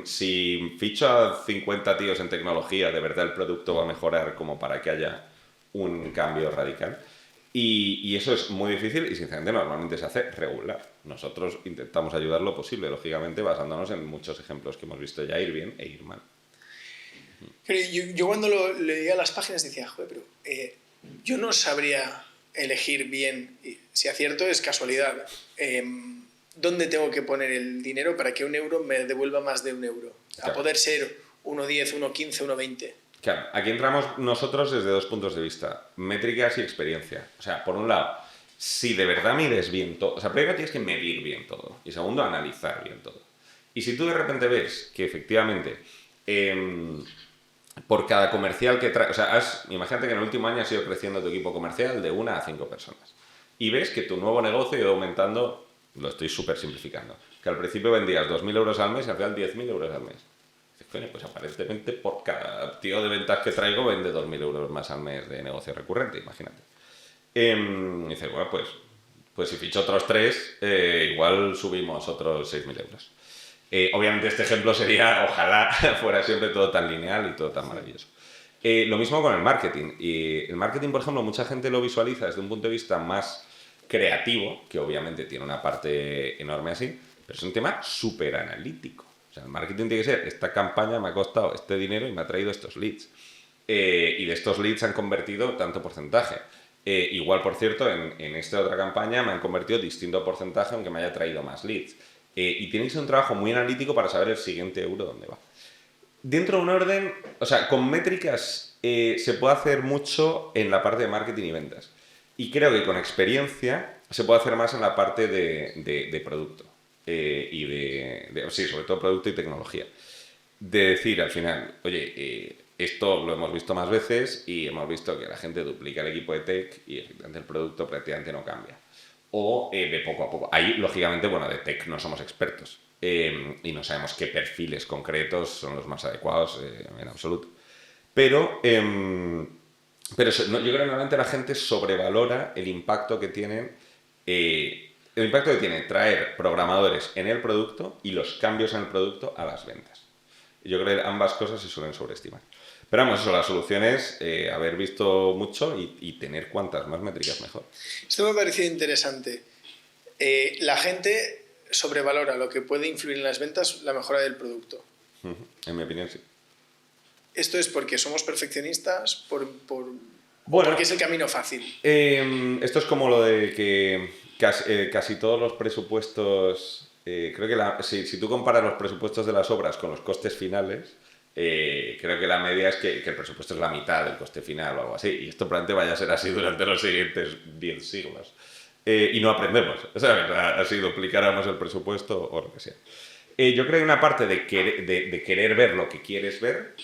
Si ficho a 50 tíos en tecnología, de verdad el producto va a mejorar como para que haya un cambio radical. Y eso es muy difícil y sinceramente normalmente se hace regular. Nosotros intentamos ayudar lo posible, lógicamente basándonos en muchos ejemplos que hemos visto ya ir bien e ir mal. Yo cuando leía las páginas decía, joder, pero yo no sabría elegir bien, si acierto es casualidad, dónde tengo que poner el dinero para que 1 euro me devuelva más de 1 euro. Claro. A poder ser 1,10, 1,15, 1,20. Claro, aquí entramos nosotros desde 2 puntos de vista, métricas y experiencia. O sea, por un lado, si de verdad mides bien todo, o sea, primero tienes que medir bien todo y segundo, analizar bien todo. Y si tú de repente ves que efectivamente por cada comercial que traes, o sea, imagínate que en el último año has ido creciendo tu equipo comercial de 1 a 5 personas y ves que tu nuevo negocio ha ido aumentando, lo estoy súper simplificando, que al principio vendías 2.000 euros al mes y al final 10.000 euros al mes. Coño, pues aparentemente por cada tío de ventas que traigo vende 2.000 euros más al mes de negocio recurrente, imagínate. Y dices, bueno, pues si ficho otros 3, igual subimos otros 6.000 euros. Obviamente este ejemplo sería, ojalá fuera siempre todo tan lineal y todo tan maravilloso. Lo mismo con el marketing. Y el marketing, por ejemplo, mucha gente lo visualiza desde un punto de vista más creativo, que obviamente tiene una parte enorme así, pero es un tema súper analítico. O sea, el marketing tiene que ser, esta campaña me ha costado este dinero y me ha traído estos leads. Y de estos leads han convertido tanto porcentaje. Igual, por cierto, en esta otra campaña me han convertido distinto porcentaje aunque me haya traído más leads. Y tenéis un trabajo muy analítico para saber el siguiente euro dónde va. Dentro de un orden, o sea, con métricas se puede hacer mucho en la parte de marketing y ventas. Y creo que con experiencia se puede hacer más en la parte de producto. sí, sobre todo producto y tecnología. De decir al final, oye, esto lo hemos visto más veces y hemos visto que la gente duplica el equipo de tech y efectivamente el producto prácticamente no cambia. O de poco a poco. Ahí, lógicamente, bueno, de tech no somos expertos y no sabemos qué perfiles concretos son los más adecuados en absoluto. Pero yo creo que normalmente la gente sobrevalora el impacto que tienen traer programadores en el producto y los cambios en el producto a las ventas. Yo creo que ambas cosas se suelen sobreestimar. Pero vamos, eso, la solución es haber visto mucho y tener cuantas más métricas mejor. Esto me ha parecido interesante. La gente sobrevalora lo que puede influir en las ventas, la mejora del producto. En mi opinión, sí. ¿Esto es porque somos perfeccionistas? Bueno, ¿Porque es el camino fácil? Esto es como lo de que casi todos los presupuestos... creo que si tú comparas los presupuestos de las obras con los costes finales, creo que la media es que el presupuesto es la mitad del coste final o algo así. Y esto probablemente vaya a ser así durante los siguientes 10 siglos. Y no aprendemos. O sea, así duplicáramos el presupuesto o lo que sea. Yo creo que hay una parte de querer ver lo que quieres ver,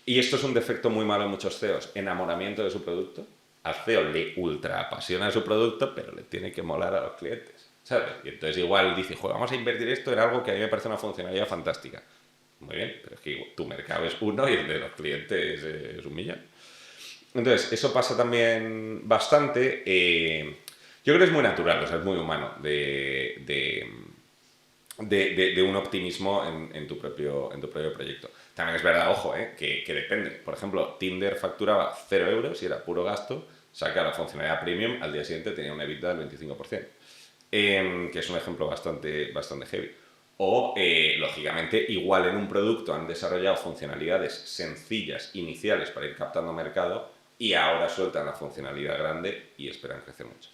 y esto es un defecto muy malo en muchos CEOs, enamoramiento de su producto. Al CEO le ultra apasiona su producto, pero le tiene que molar a los clientes, ¿sabes? Y entonces igual dice, vamos a invertir esto en algo que a mí me parece una funcionalidad fantástica. Muy bien, pero es que tu mercado es uno y el de los clientes es 1.000.000. Entonces, eso pasa también bastante. Yo creo que es muy natural, o sea, es muy humano de un optimismo en tu propio proyecto. También es verdad, ojo, que depende. Por ejemplo, Tinder facturaba 0 euros y era puro gasto, saca la funcionalidad premium, al día siguiente tenía una EBITDA del 25%, que es un ejemplo bastante heavy. O, lógicamente, igual en un producto han desarrollado funcionalidades sencillas, iniciales, para ir captando mercado, y ahora sueltan la funcionalidad grande y esperan crecer mucho.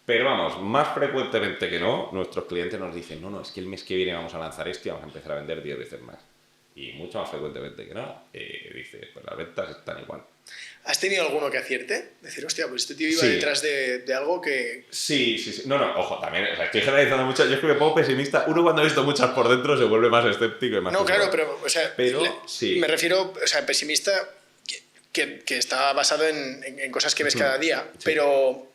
Pero vamos, más frecuentemente que no, nuestros clientes nos dicen, no, es que el mes que viene vamos a lanzar esto y vamos a empezar a vender 10 veces más. Y mucho más frecuentemente que no, dices, pues las ventas están igual. ¿Has tenido alguno que acierte? Decir, hostia, pues este tío iba detrás de algo que... Sí. No, ojo, también, o sea, estoy generalizando mucho. Yo es que me pongo pesimista. Uno cuando ha visto muchas por dentro se vuelve más escéptico y más... No, claro, pero, o sea, sí. Me refiero, o sea, pesimista que está basado en cosas que ves cada día, sí. Pero...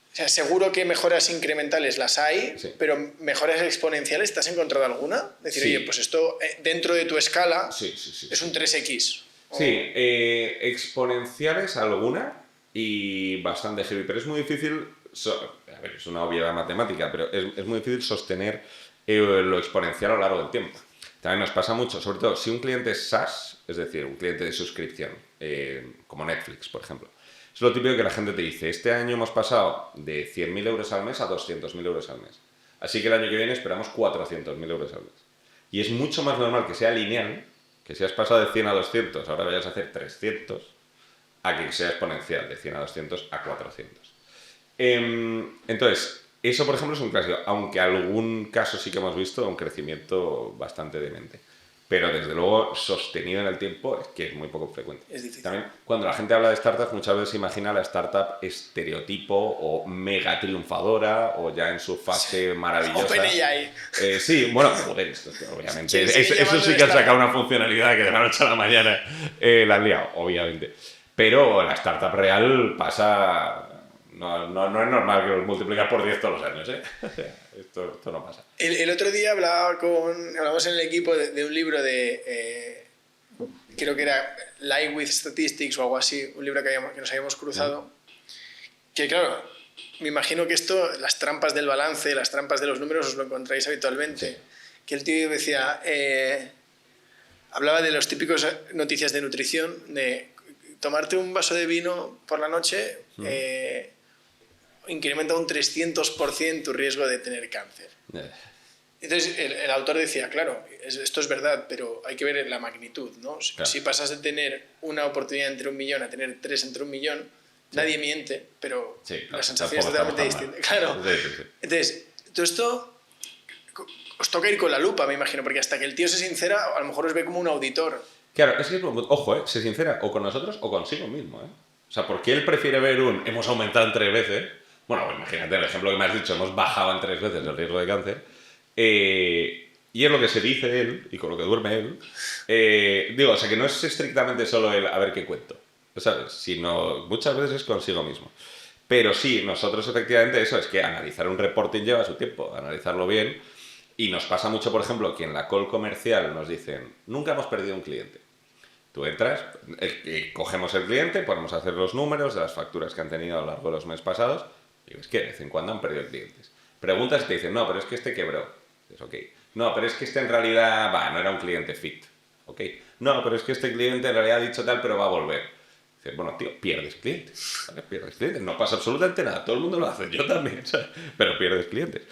O sea, seguro que mejoras incrementales las hay, sí. Pero mejoras exponenciales, ¿te has encontrado alguna? Es decir, sí. Oye, pues esto dentro de tu escala es un 3X. Sí, exponenciales alguna y bastante heavy, pero es muy difícil, a ver, es una obviedad matemática, pero es muy difícil sostener lo exponencial a lo largo del tiempo. También nos pasa mucho, sobre todo si un cliente es SaaS, es decir, un cliente de suscripción, como Netflix, por ejemplo. Es lo típico que la gente te dice, este año hemos pasado de 100.000 euros al mes a 200.000 euros al mes. Así que el año que viene esperamos 400.000 euros al mes. Y es mucho más normal que sea lineal, que si has pasado de 100 a 200, ahora vayas a hacer 300, a que sea exponencial, de 100 a 200 a 400. Entonces, eso por ejemplo es un clásico, aunque algún caso sí que hemos visto un crecimiento bastante demente. Pero desde luego sostenido en el tiempo es que es muy poco frecuente. Es difícil. También cuando la gente habla de startups muchas veces se imagina la startup estereotipo o mega triunfadora o ya en su fase maravillosa. OpenAI. Sí, bueno, joder, esto obviamente. Eso sí que han sacado una funcionalidad que de la noche a la mañana la han liado, obviamente. Pero la startup real pasa... No es normal que los multiplicas por 10 todos los años, ¿eh? Esto no pasa. El otro día hablamos en el equipo de un libro creo que era Live with Statistics o algo así, un libro que nos habíamos cruzado, que claro, me imagino que esto, las trampas del balance, las trampas de los números os lo encontráis habitualmente. Sí. Que el tío decía, hablaba de los típicos noticias de nutrición, de tomarte un vaso de vino por la noche, incrementa un 300% tu riesgo de tener cáncer. Entonces el autor decía, claro, esto es verdad, pero hay que ver la magnitud, ¿no? Claro. Si pasas de tener una oportunidad entre 1.000.000 a tener 3 entre 1.000.000, nadie miente, pero la sensación es totalmente distinta. Claro. Sí. Entonces, todo esto os toca ir con la lupa, me imagino, porque hasta que el tío se sincera, a lo mejor os ve como un auditor. Claro, es que, ojo, se sincera o con nosotros o consigo mismo, ¿eh? O sea, porque él prefiere ver hemos aumentado en 3 veces, Bueno, imagínate, el ejemplo que me has dicho, hemos bajado en 3 veces el riesgo de cáncer. Y es lo que se dice él, y con lo que duerme él. Digo, o sea, que no es estrictamente solo el a ver qué cuento, ¿sabes? Sino muchas veces es consigo mismo. Pero sí, nosotros efectivamente eso es que analizar un reporting lleva su tiempo, analizarlo bien. Y nos pasa mucho, por ejemplo, que en la call comercial nos dicen, nunca hemos perdido un cliente. Tú entras, cogemos el cliente, ponemos a hacer los números de las facturas que han tenido a lo largo de los meses pasados, y es que de vez en cuando han perdido clientes. Preguntas y te dicen, no, pero es que este quebró. Es ok. No, pero es que este en realidad, no era un cliente fit. Ok. No, pero es que este cliente en realidad ha dicho tal, pero va a volver. Dices, bueno, tío, pierdes clientes. ¿Vale? Pierdes clientes. No pasa absolutamente nada. Todo el mundo lo hace. Yo también, ¿sabes? Pero pierdes clientes.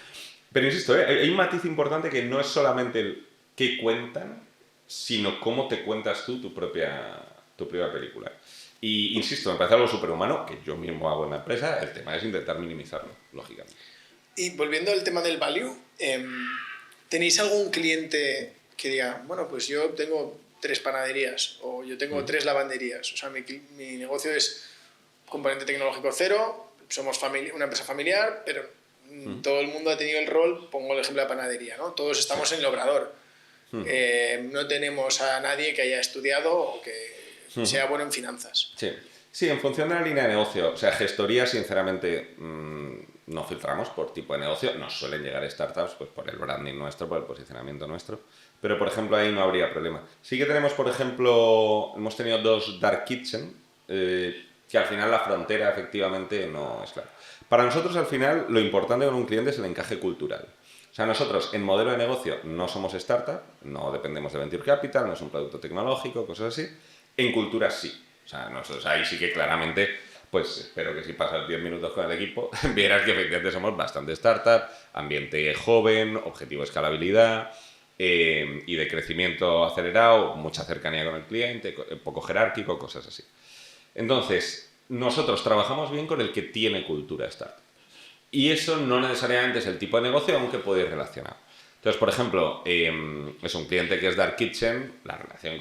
Pero insisto, hay un matiz importante que no es solamente el qué cuentan, sino cómo te cuentas tú tu propia película. Y insisto, me parece algo superhumano, que yo mismo hago en la empresa, el tema es intentar minimizarlo, lógicamente. Y volviendo al tema del value, ¿tenéis algún cliente que diga, bueno, pues yo tengo 3 panaderías o yo tengo 3 lavanderías? O sea, mi negocio es componente tecnológico cero, somos una empresa familiar, pero todo el mundo ha tenido el rol, pongo el ejemplo de la panadería, ¿no? Todos estamos en el obrador. No tenemos a nadie que haya estudiado o que sea bueno en finanzas. Sí. Sí, en función de la línea de negocio. O sea, gestoría, sinceramente, no filtramos por tipo de negocio. Nos suelen llegar startups pues, por el branding nuestro, por el posicionamiento nuestro. Pero, por ejemplo, ahí no habría problema. Sí que tenemos, por ejemplo, hemos tenido 2 dark kitchen, que al final la frontera efectivamente no es clara. Para nosotros, al final, lo importante con un cliente es el encaje cultural. O sea, nosotros en modelo de negocio no somos startup, no dependemos de Venture Capital, no es un producto tecnológico, cosas así. En cultura sí. O sea, nosotros ahí sí que claramente, pues espero que si pasas 10 minutos con el equipo, vieras que efectivamente somos bastante startup, ambiente joven, objetivo de escalabilidad y de crecimiento acelerado, mucha cercanía con el cliente, poco jerárquico, cosas así. Entonces, nosotros trabajamos bien con el que tiene cultura startup. Y eso no necesariamente es el tipo de negocio, aunque puede ir relacionado. Entonces, por ejemplo, es un cliente que es Dark Kitchen, la relación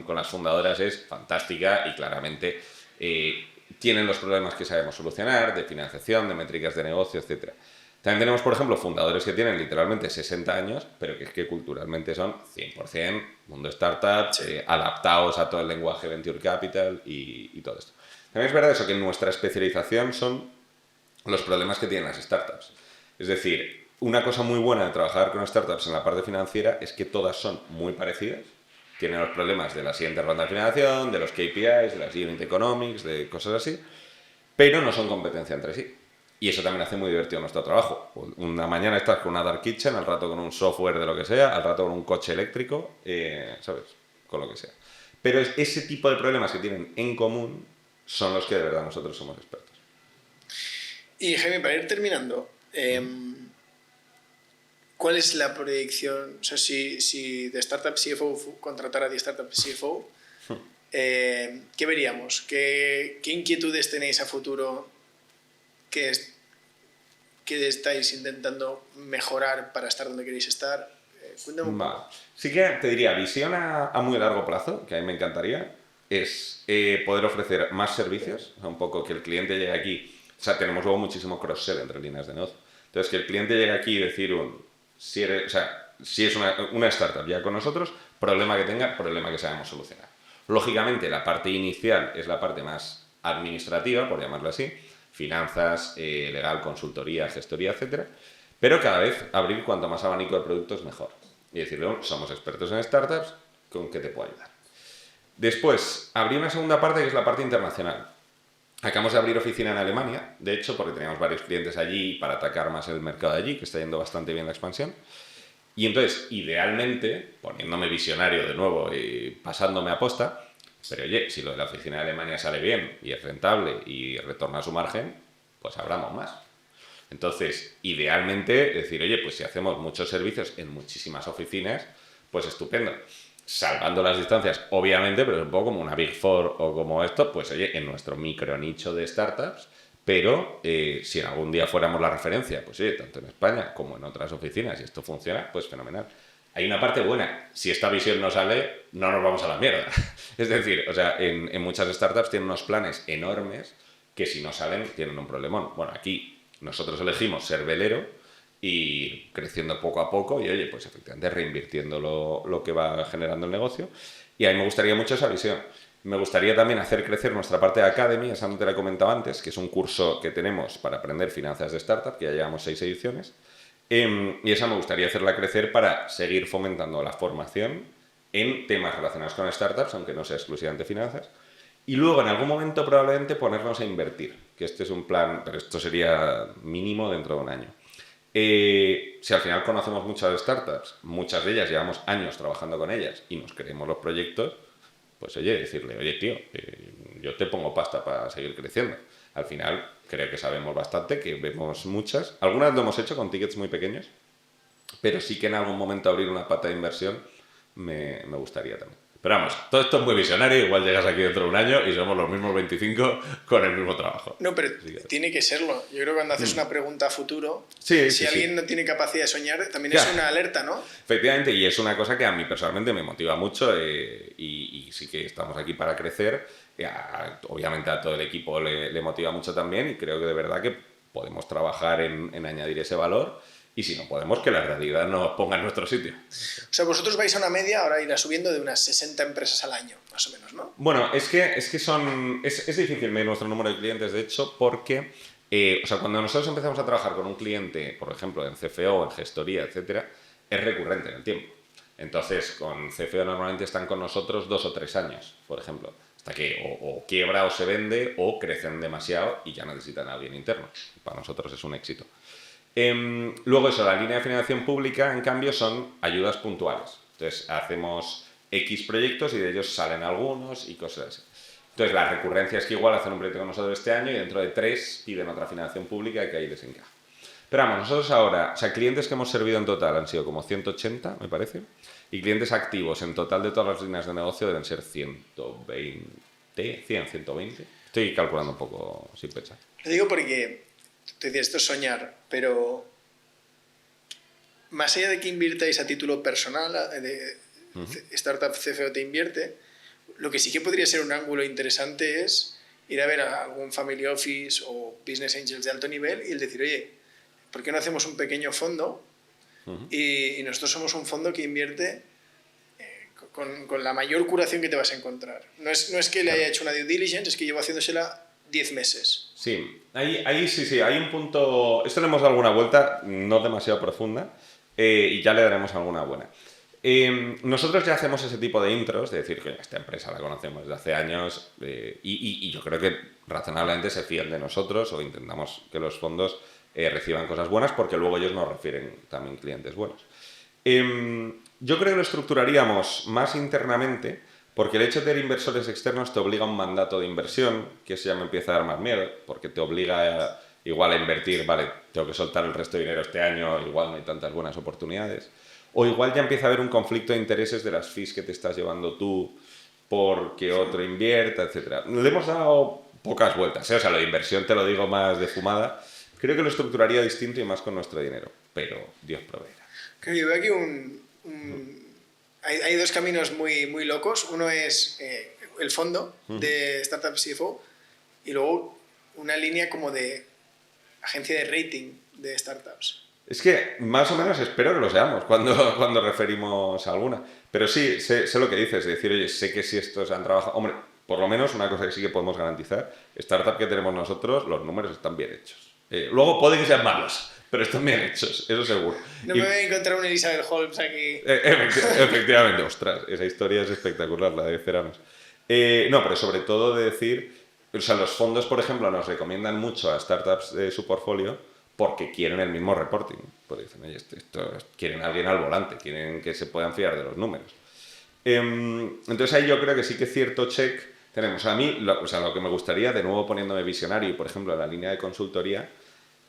con las fundadoras es fantástica y claramente tienen los problemas que sabemos solucionar, de financiación, de métricas de negocio, etc. También tenemos, por ejemplo, fundadores que tienen literalmente 60 años, pero que es que culturalmente son 100% mundo startup, adaptados a todo el lenguaje Venture Capital y todo esto. También es verdad eso, que nuestra especialización son los problemas que tienen las startups. Es decir, una cosa muy buena de trabajar con startups en la parte financiera es que todas son muy parecidas. Tienen los problemas de la siguiente ronda de financiación, de los KPIs, de las unit economics, de cosas así, pero no son competencia entre sí. Y eso también hace muy divertido nuestro trabajo. Una mañana estás con una dark kitchen, al rato con un software de lo que sea, al rato con un coche eléctrico, ¿sabes? Con lo que sea. Pero ese tipo de problemas que tienen en común son los que de verdad nosotros somos expertos. Y Jaime, para ir terminando, ¿cuál es la proyección? O sea, si The Startup CFO contratara a The Startup CFO, ¿qué veríamos? ¿Qué inquietudes tenéis a futuro que estáis intentando mejorar para estar donde queréis estar? Cuéntame un poco. Sí que te diría, visión a muy largo plazo, que a mí me encantaría, es poder ofrecer más servicios, o sea, un poco que el cliente llegue aquí. O sea, tenemos luego muchísimo cross-sell entre líneas de negocio. Entonces, que el cliente llegue aquí y decir, si es una startup ya con nosotros, problema que tenga, problema que sabemos solucionar. Lógicamente, la parte inicial es la parte más administrativa, por llamarlo así, finanzas, legal, consultoría, gestoría, etcétera. Pero cada vez abrir cuanto más abanico de productos mejor. Y decirle, somos expertos en startups, ¿con qué te puedo ayudar? Después, abrir una segunda parte que es la parte internacional. Acabamos de abrir oficina en Alemania, de hecho, porque teníamos varios clientes allí para atacar más el mercado de allí, que está yendo bastante bien la expansión. Y entonces, idealmente, poniéndome visionario de nuevo y pasándome a posta, pero oye, si lo de la oficina de Alemania sale bien y es rentable y retorna su margen, pues abramos más. Entonces, idealmente, decir, oye, pues si hacemos muchos servicios en muchísimas oficinas, pues estupendo. Salvando las distancias, obviamente, pero es un poco como una Big Four o como esto, pues oye, en nuestro micro nicho de startups, pero si en algún día fuéramos la referencia, pues oye, tanto en España como en otras oficinas, y esto funciona, pues fenomenal. Hay una parte buena, si esta visión no sale, no nos vamos a la mierda. Es decir, o sea, en muchas startups tienen unos planes enormes que si no salen tienen un problemón. Bueno, aquí Nosotros elegimos ser velero y creciendo poco a poco y, oye, pues efectivamente reinvirtiendo lo que va generando el negocio. Y a mí me gustaría mucho esa visión. Me gustaría también hacer crecer nuestra parte de Academy, esa no te la he comentado antes, que es un curso que tenemos para aprender finanzas de startup, que ya llevamos 6 ediciones. Y esa me gustaría hacerla crecer para seguir fomentando la formación en temas relacionados con startups, aunque no sea exclusivamente finanzas. Y luego, en algún momento, probablemente ponernos a invertir, que este es un plan, pero esto sería mínimo dentro de un año. Si al final conocemos muchas startups, muchas de ellas llevamos años trabajando con ellas y nos creemos los proyectos, pues oye, decirle, oye tío, yo te pongo pasta para seguir creciendo. Al final creo que sabemos bastante, que vemos muchas. Algunas lo hemos hecho con tickets muy pequeños, pero sí que en algún momento abrir una pata de inversión me gustaría también. Pero vamos, todo esto es muy visionario, igual llegas aquí dentro de un año y somos los mismos 25 con el mismo trabajo. No, pero tiene que serlo. Yo creo que cuando haces una pregunta a futuro, si alguien no tiene capacidad de soñar, también es una alerta, ¿no? Efectivamente, y es una cosa que a mí personalmente me motiva mucho y sí que estamos aquí para crecer. Obviamente a todo el equipo le motiva mucho también y creo que de verdad que podemos trabajar en añadir ese valor. Y si no podemos, que la realidad nos ponga en nuestro sitio. O sea, vosotros vais a una media, ahora irá subiendo de unas 60 empresas al año, más o menos, ¿no? Bueno, es difícil medir nuestro número de clientes, de hecho, porque cuando nosotros empezamos a trabajar con un cliente, por ejemplo, en CFO, en gestoría, etcétera, es recurrente en el tiempo. Entonces, con CFO normalmente están con nosotros 2 o 3 años, por ejemplo, hasta que o quiebra o se vende o crecen demasiado y ya necesitan a alguien interno. Para nosotros es un éxito. Luego eso, la línea de financiación pública, en cambio, son ayudas puntuales. Entonces, hacemos X proyectos y de ellos salen algunos y cosas así. Entonces, la recurrencia es que igual hacen un proyecto con nosotros este año y dentro de 3 piden otra financiación pública y que ahí les encaja. Pero vamos, nosotros ahora, clientes que hemos servido en total han sido como 180, me parece, y clientes activos en total de todas las líneas de negocio deben ser 120, 100, 120. Estoy calculando un poco sin pensar. Lo digo porque te decía, esto es soñar, pero más allá de que invirtáis a título personal, Startup CFO te invierte, lo que sí que podría ser un ángulo interesante es ir a ver a algún family office o business angels de alto nivel y el decir, oye, ¿por qué no hacemos un pequeño fondo? Y nosotros somos un fondo que invierte con la mayor curación que te vas a encontrar. No es que le haya hecho una due diligence, es que llevo haciéndosela 10 meses. Sí, ahí sí, hay un punto... Esto le hemos dado alguna vuelta, no demasiado profunda, y ya le daremos alguna buena. Nosotros ya hacemos ese tipo de intros, de decir que esta empresa la conocemos desde hace años, y yo creo que razonablemente se fían de nosotros o intentamos que los fondos reciban cosas buenas porque luego ellos nos refieren también clientes buenos. Yo creo que lo estructuraríamos más internamente porque el hecho de tener inversores externos te obliga a un mandato de inversión, que eso ya me empieza a dar más miedo, porque te obliga igual a invertir, vale, tengo que soltar el resto de dinero este año, igual no hay tantas buenas oportunidades. O igual ya empieza a haber un conflicto de intereses de las fees que te estás llevando tú porque otro invierta, etc. Le hemos dado pocas vueltas, ¿eh? O sea, lo de inversión te lo digo más de fumada. Creo que lo estructuraría distinto y más con nuestro dinero, pero Dios proveerá. Creo que veo aquí hay dos caminos muy locos. Uno es el fondo de Startup CFO y luego una línea como de agencia de rating de startups. Es que más o menos espero que lo seamos cuando referimos a alguna. Pero sí, sé lo que dices, es decir, oye, sé que si estos han trabajado... Hombre, por lo menos una cosa que sí que podemos garantizar, startup que tenemos nosotros, los números están bien hechos. Luego puede que sean malos, pero están bien hechos, eso seguro. No me voy a encontrar una Elizabeth Holmes aquí. Efectivamente, ostras, esa historia es espectacular, la de Ceranos. No, pero sobre todo de decir, o sea, los fondos, por ejemplo, nos recomiendan mucho a startups de su portfolio porque quieren el mismo reporting. Pues dicen, oye, quieren a alguien al volante, quieren que se puedan fiar de los números. Entonces ahí yo creo que sí que cierto check tenemos. A mí, lo que me gustaría, de nuevo poniéndome visionario, por ejemplo, en la línea de consultoría,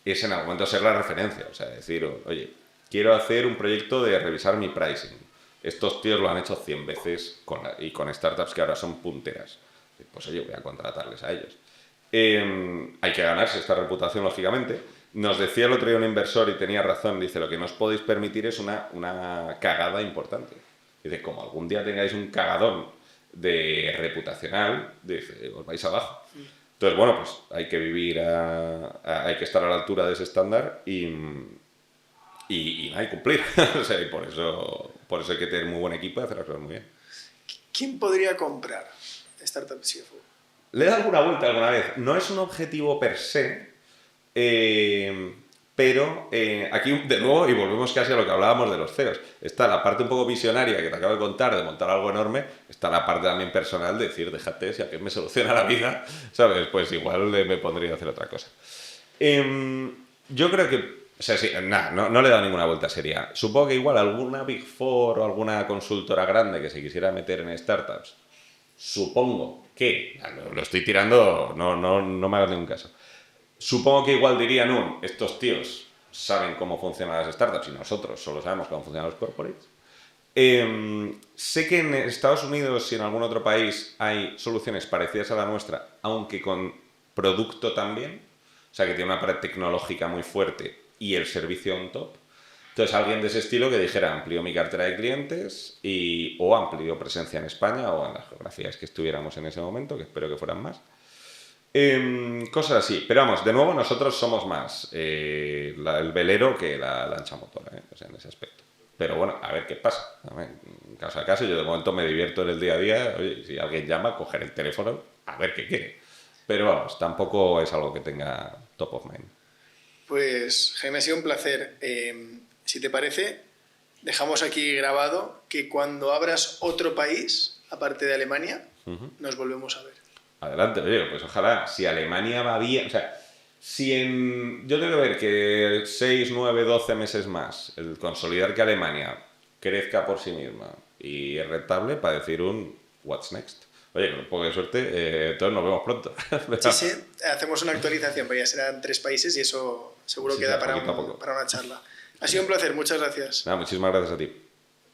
es en algún momento ser la referencia. O sea, decir, oye, quiero hacer un proyecto de revisar mi pricing. Estos tíos lo han hecho 100 veces con startups que ahora son punteras. Pues oye, voy a contratarles a ellos. Hay que ganarse esta reputación, lógicamente. Nos decía el otro día un inversor, y tenía razón, dice, lo que no os podéis permitir es una cagada importante. Dice, como algún día tengáis un cagadón de reputacional, dice, os vais abajo. Entonces, bueno, pues hay que vivir, hay que estar a la altura de ese estándar y cumplir. O sea, y por eso hay que tener muy buen equipo y hacer las cosas muy bien. ¿Quién podría comprar Startup CFO? Le he dado alguna vuelta alguna vez. No es un objetivo per se, pero aquí, de nuevo, y volvemos casi a lo que hablábamos de los CEOs, está la parte un poco visionaria que te acabo de contar, de montar algo enorme, está la parte también personal de decir, déjate, si a qué me soluciona la vida, ¿sabes? Pues igual me pondría a hacer otra cosa. Yo creo que, o sea, sí, no le he dado ninguna vuelta seria. Supongo que igual alguna Big Four o alguna consultora grande que se quisiera meter en startups, supongo que, lo estoy tirando, no me hagas ningún caso. Supongo que igual dirían, estos tíos saben cómo funcionan las startups y nosotros solo sabemos cómo funcionan los corporates. Sé que en Estados Unidos y en algún otro país hay soluciones parecidas a la nuestra, aunque con producto también. O sea, que tiene una pared tecnológica muy fuerte y el servicio on top. Entonces, alguien de ese estilo que dijera, amplío mi cartera de clientes o amplío presencia en España o en las geografías que estuviéramos en ese momento, que espero que fueran más. Cosas así. Pero vamos, de nuevo, nosotros somos más el velero que la lancha motora, o sea, en ese aspecto. Pero bueno, a ver qué pasa. A ver, caso a caso, yo de momento me divierto en el día a día. Oye, si alguien llama, coger el teléfono, a ver qué quiere. Pero vamos, tampoco es algo que tenga top of mind. Pues, Jaime, ha sido un placer. Si te parece, dejamos aquí grabado que cuando abras otro país, aparte de Alemania, nos volvemos a ver. Adelante, oye, pues ojalá, si Alemania va bien, o sea, yo tengo que ver que 6, 9, 12 meses más, el consolidar que Alemania crezca por sí misma y es rentable para decir what's next. Oye, con un poco de suerte, todos nos vemos pronto. Sí, hacemos una actualización, pero ya serán 3 países y eso seguro queda para una charla. Ha sido un placer, muchas gracias. Muchísimas gracias a ti.